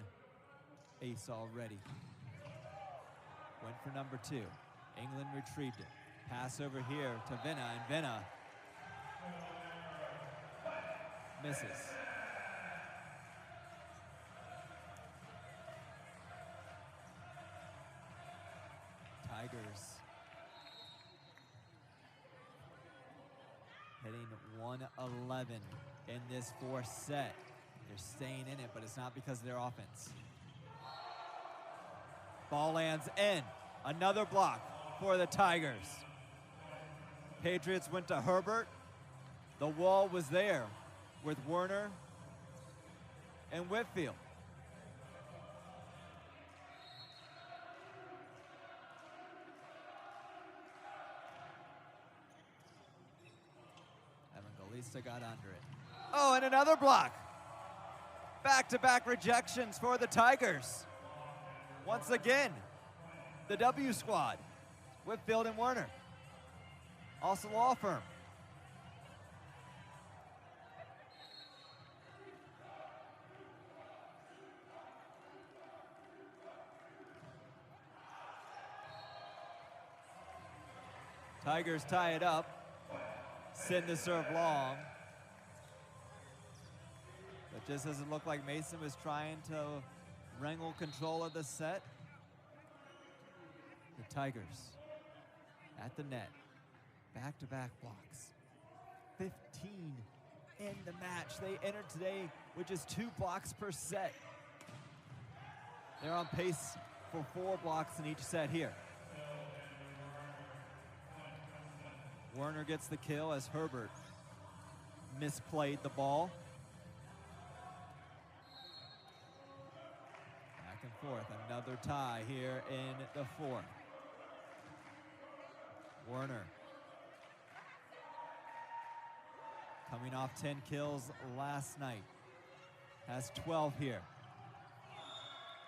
ace already. Went for number 2. England retrieved it. Pass over here to Vina, and Vina misses. 111 in this fourth set. They're staying in it, but it's not because of their offense. Ball lands in. Another block for the Tigers. Patriots went to Herbert. The wall was there with Werner and Whitfield. Evangelista got under it. Oh, and another block. Back-to-back rejections for the Tigers. Once again, the W squad, Whitfield and Werner. Also law firm. Tigers tie it up. Send the serve long. But just doesn't look like Mason was trying to wrangle control of the set. The Tigers at the net. Back-to-back blocks. 15 in the match. They entered today with just 2 blocks per set. They're on pace for 4 blocks in each set here. Werner gets the kill as Herbert misplayed the ball. Back and forth, another tie here in the fourth. Werner coming off 10 kills last night, has 12 here.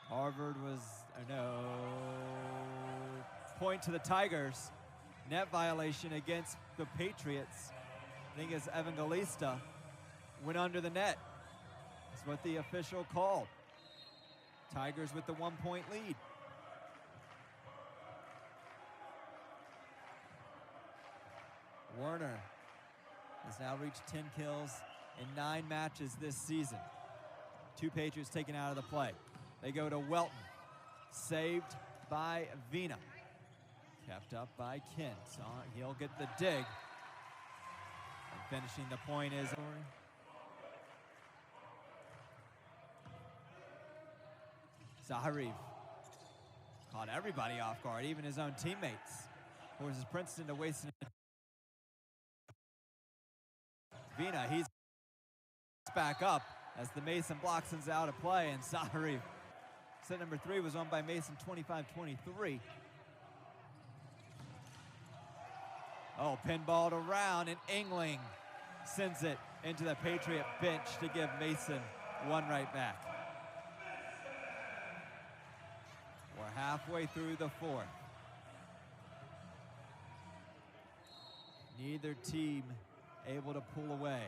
Harvard was, no, point to the Tigers. Net violation against the Patriots. I think it's Evangelista went under the net. That's what the official called. Tigers with the 1-point lead. Werner has now reached 10 kills in 9 matches this season. 2 Patriots taken out of the play. They go to Welton, saved by Vina. Kept up by Kent. So he'll get the dig. And finishing the point is Zaharev. Caught everybody off guard, even his own teammates. Forces Princeton to waste it. Vina, he's back up as the Mason block sends out of play, and Zaharev. Set number 3 was won by Mason 25-23. Oh, pinballed around, and Engling sends it into the Patriot bench to give Mason 1 right back. We're halfway through the fourth. Neither team able to pull away.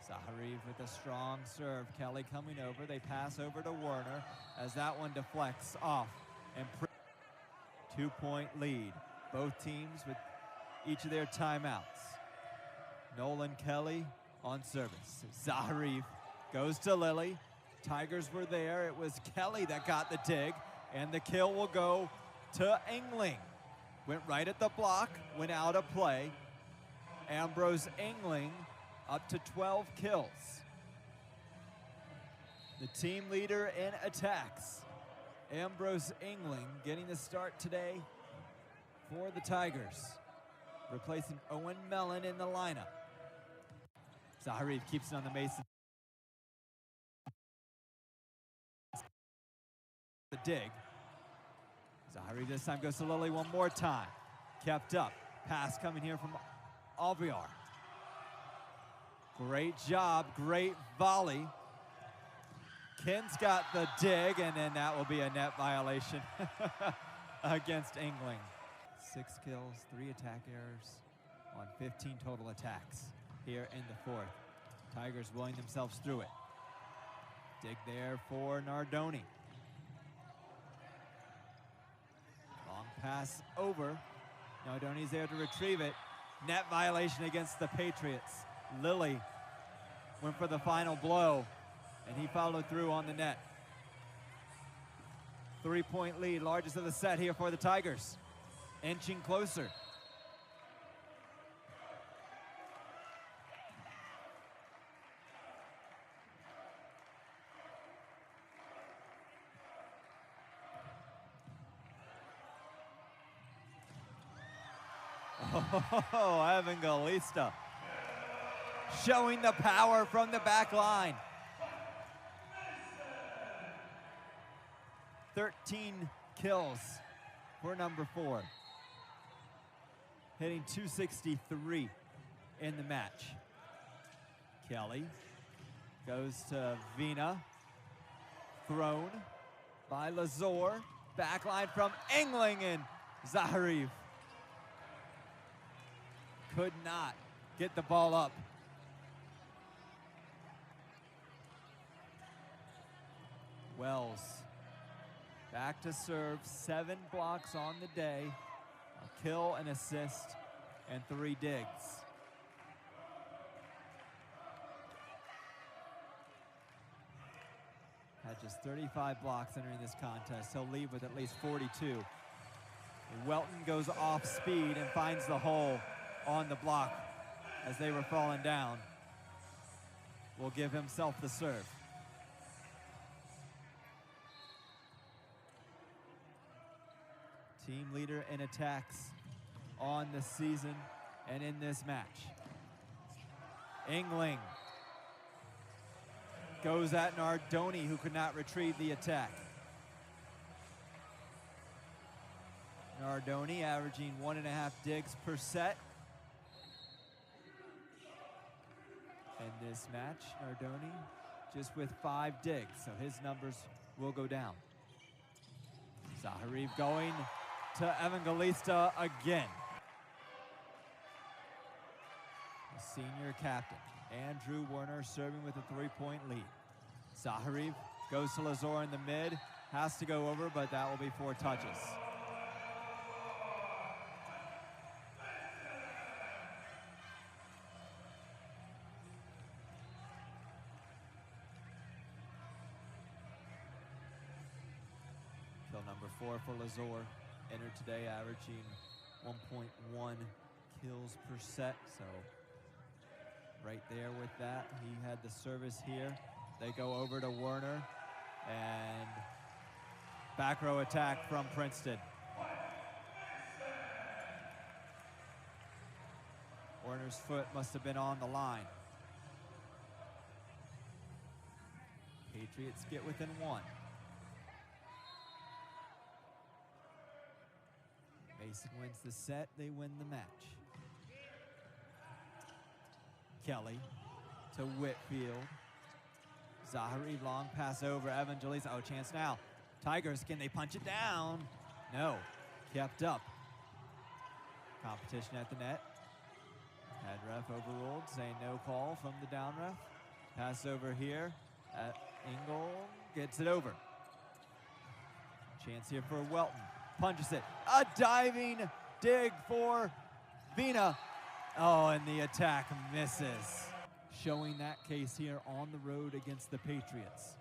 Zaharev with a strong serve. Kelly coming over. They pass over to Werner as that one deflects off. And 2-point lead. Both teams with each of their timeouts. Nolan Kelly on service. Zaharev goes to Lilly. Tigers were there. It was Kelly that got the dig. And the kill will go to Engling. Went right at the block. Went out of play. Ambrose Engling up to 12 kills. The team leader in attacks. Ambrose Engling getting the start today for the Tigers. Replacing Owen Mellon in the lineup. Zaharev keeps it on the Mason. The dig. Zaharev this time goes to Lilly one more time. Kept up. Pass coming here from Alvear. Great job, great volley. Ken's got the dig, and then that will be a net violation against Engling. 6 kills, 3 attack errors on 15 total attacks here in the fourth. Tigers willing themselves through it. Dig there for Nardoni. Long pass over. Nardoni's there to retrieve it. Net violation against the Patriots. Lilly went for the final blow, and he followed through on the net. 3-point lead, largest of the set here for the Tigers. inching closer. Oh, Evangelista showing the power from the back line. 13 kills for number 4. Hitting .263 in the match. Kelly goes to Vina. Thrown by Lazor. Backline from Engling and Zaharev. Could not get the ball up. Wells back to serve, 7 blocks on the day, a kill, an assist, and 3 digs. Had just 35 blocks entering this contest. He'll leave with at least 42. Welton goes off speed and finds the hole on the block as they were falling down. Will give himself the serve. Team leader in attacks on the season and in this match. Engling goes at Nardoni, who could not retrieve the attack. Nardoni averaging 1.5 digs per set. In this match, Nardoni just with 5 digs, so his numbers will go down. Zaharev going to Evangelista again. The senior captain, Andrew Werner, serving with a 3-point lead. Zaharev goes to Lazor in the mid, has to go over, but that will be 4 touches. Kill number 4 for Lazor. Entered today averaging 1.1 kills per set, so right there with that. He had the service here. They go over to Werner, and back row attack from Princeton. Werner's foot must have been on the line. Patriots get within 1. Mason wins the set, they win the match. Kelly to Whitfield. Zaharev, long pass over, Evangelista. Oh, chance now. Tigers, can they punch it down? No, kept up. Competition at the net. Head ref overruled, saying no call from the down ref. Pass over here at Engel, gets it over. Chance here for Welton. Punches it. A diving dig for Vina. Oh, and the attack misses. Showing that case here on the road against the Patriots.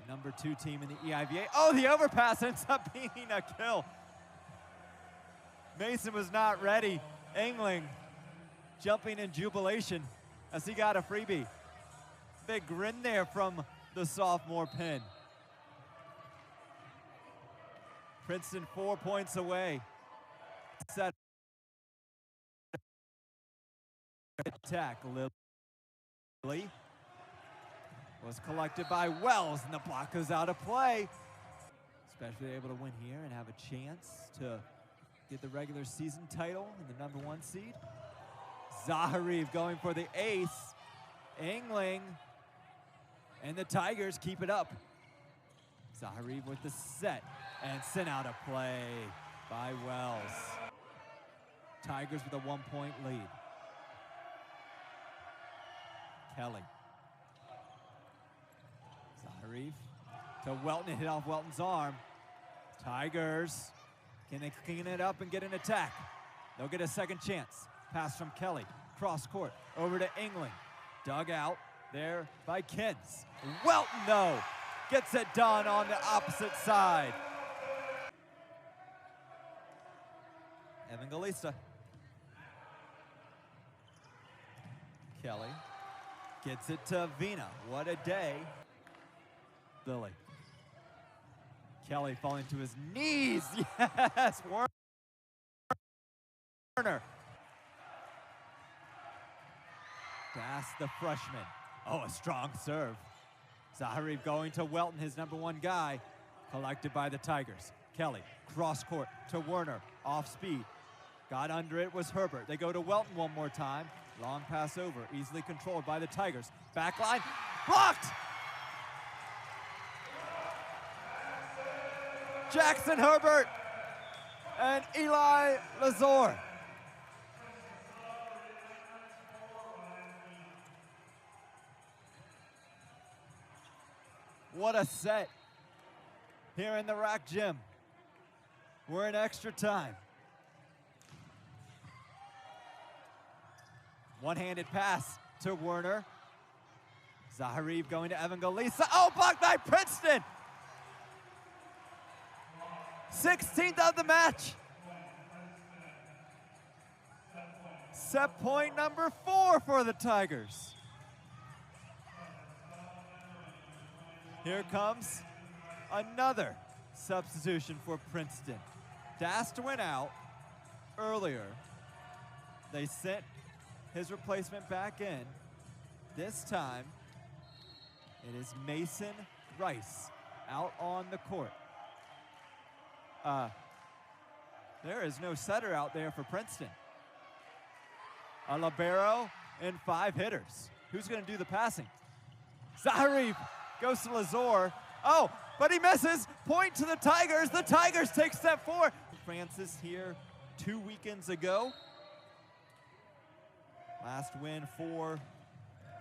The number 2 team in the EIVA. Oh, the overpass ends up being a kill. Mason was not ready. Engling jumping in jubilation as he got a freebie. Big grin there from the sophomore pin. Princeton 4 points away. Set attack. Lilly was collected by Wells, and the block goes out of play. Especially able to win here and have a chance to get the regular season title and the number 1 seed. Zaharev going for the ace. Engling and the Tigers keep it up. Zaharev with the set and sent out a play by Wells. Tigers with a 1-point lead. Kelly. Zaharev to Welton, hit off Welton's arm. Tigers, can they clean it up and get an attack? They'll get a second chance. Pass from Kelly, cross court, over to England. Dug out there by Kins. Welton, though, gets it done on the opposite side. Evangelista. Kelly gets it to Vina. What a day. Lily. Kelly falling to his knees. Yes, Werner. That's the freshman. Oh, a strong serve. Zaharev going to Welton, his #1 guy. Collected by the Tigers. Kelly, cross court to Werner, off speed. Got under it was Herbert. They go to Welton one more time. Long pass over, easily controlled by the Tigers. Backline, blocked! Jackson Herbert and Eli Lazor. What a set here in the RAC gym. We're in extra time. One-handed pass to Werner. Zaharev going to Evangelista. Oh, blocked by Princeton! 16th of the match. Set point number 4 for the Tigers. Here comes another substitution for Princeton. Dast went out earlier. They sent his replacement back in. This time, it is Mason Rice out on the court. There is no setter out there for Princeton. A libero and 5 hitters. Who's going to do the passing? Zaharev goes to Lazor. Oh, but he misses. Point to the Tigers. The Tigers take step 4. Francis here 2 weekends ago. Last win for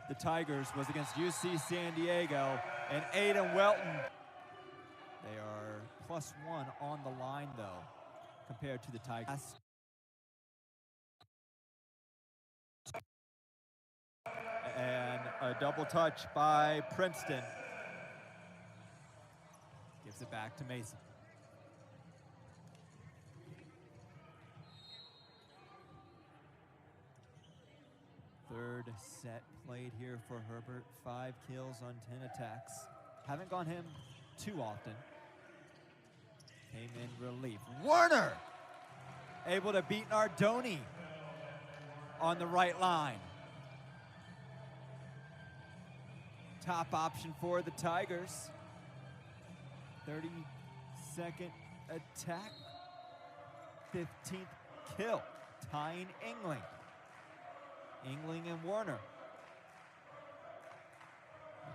the Tigers was against UC San Diego and Aiden Welton. They are +1 on the line, though, compared to the Tigers. And a double touch by Princeton. Gives it back to Mason. Third set played here for Herbert. 5 kills on 10 attacks. Haven't gone him too often. Came in relief. Werner able to beat Nardoni on the right line. Top option for the Tigers. 32nd attack. 15th kill. Tying Engling. Engling and Werner.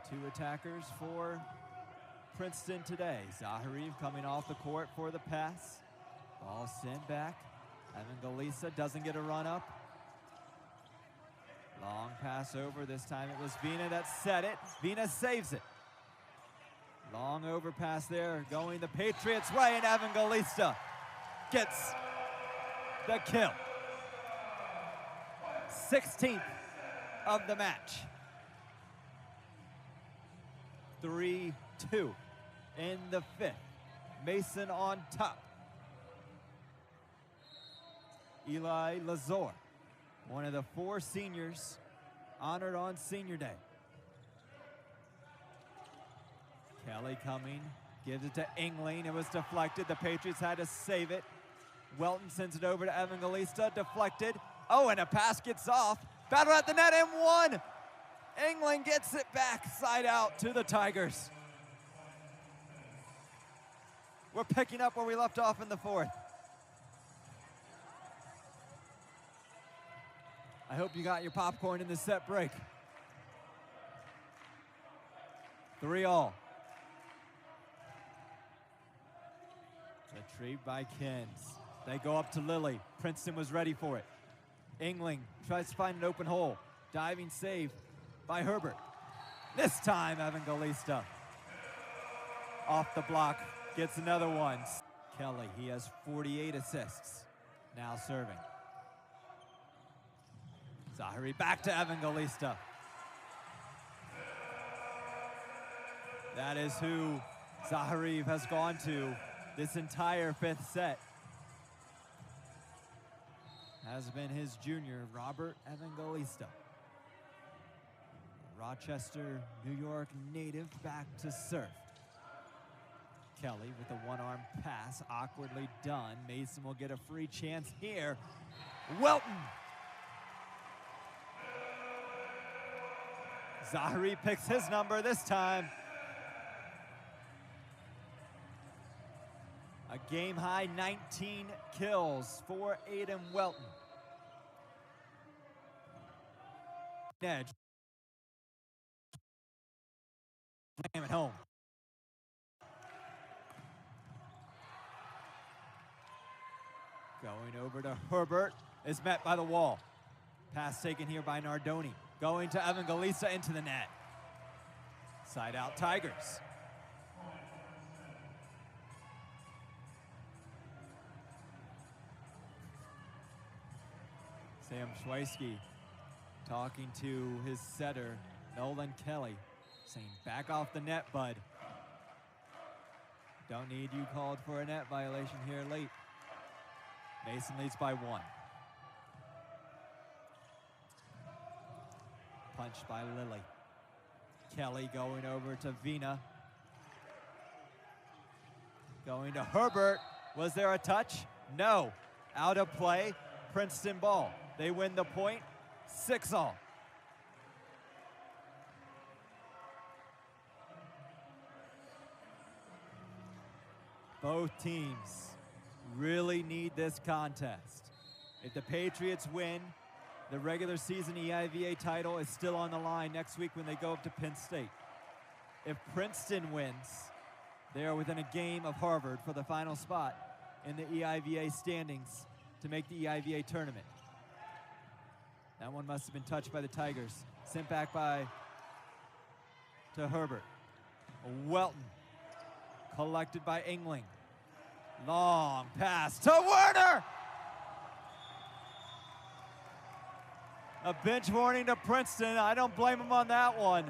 The 2 attackers for Princeton today. Zaharev coming off the court for the pass. Ball sent back. Evangelista doesn't get a run up. Long pass over. This time it was Vina that set it. Vina saves it. Long overpass there going the Patriots' way, and Evangelista gets the kill. 16th of the match. 3-2 in the 5th. Mason on top. Eli Lazor, one of the 4 seniors honored on Senior Day. Kelly coming, gives it to Engling. It was deflected. The Patriots had to save it. Welton sends it over to Evangelista, deflected. Oh, and a pass gets off. Battle at the net and 1. Engling gets it back, side out to the Tigers. We're picking up where we left off in the 4th. I hope you got your popcorn in the set break. 3-all. Retrieved by Kins. They go up to Lilly. Princeton was ready for it. Engling tries to find an open hole. Diving save by Herbert. This time, Evangelista off the block, gets another one. Kelly, he has 48 assists, now serving. Zaharev back to Evangelista. That is who Zaharev has gone to this entire 5th set. has been his junior, Robert Evangelista. Rochester, New York native back to serve. Kelly with a one-arm pass, awkwardly done. Mason will get a free chance here. Welton. Zahari picks his number this time. A game-high 19 kills for Aiden Welton. Edge. Slam it home. Going over to Herbert, is met by the wall. Pass taken here by Nardoni. Going to Evangelista into the net. Side out Tigers. Sam Schweisky talking to his setter, Nolan Kelly, saying, back off the net, bud. Don't need you called for a net violation here late. Mason leads by 1. Punched by Lilly. Kelly going over to Vina. Going to Herbert. Was there a touch? No. Out of play. Princeton ball. They win the point. 6-all. Both teams really need this contest. If the Patriots win, the regular season EIVA title is still on the line next week when they go up to Penn State. If Princeton wins, they are within a game of Harvard for the final spot in the EIVA standings to make the EIVA tournament. That one must have been touched by the Tigers. Sent back to Herbert. Welton, collected by Engling. Long pass to Werner! A bench warning to Princeton. I don't blame him on that one.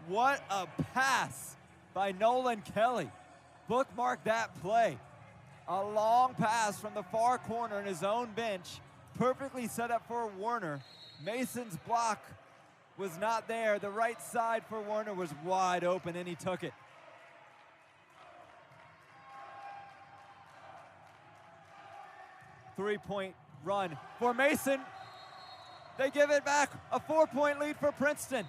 What a pass by Nolan Kelly. Bookmark that play. A long pass from the far corner in his own bench. Perfectly set up for Werner. Mason's block was not there. The right side for Werner was wide open, and he took it. Three-point run for Mason. They give it back. A 4-point lead for Princeton.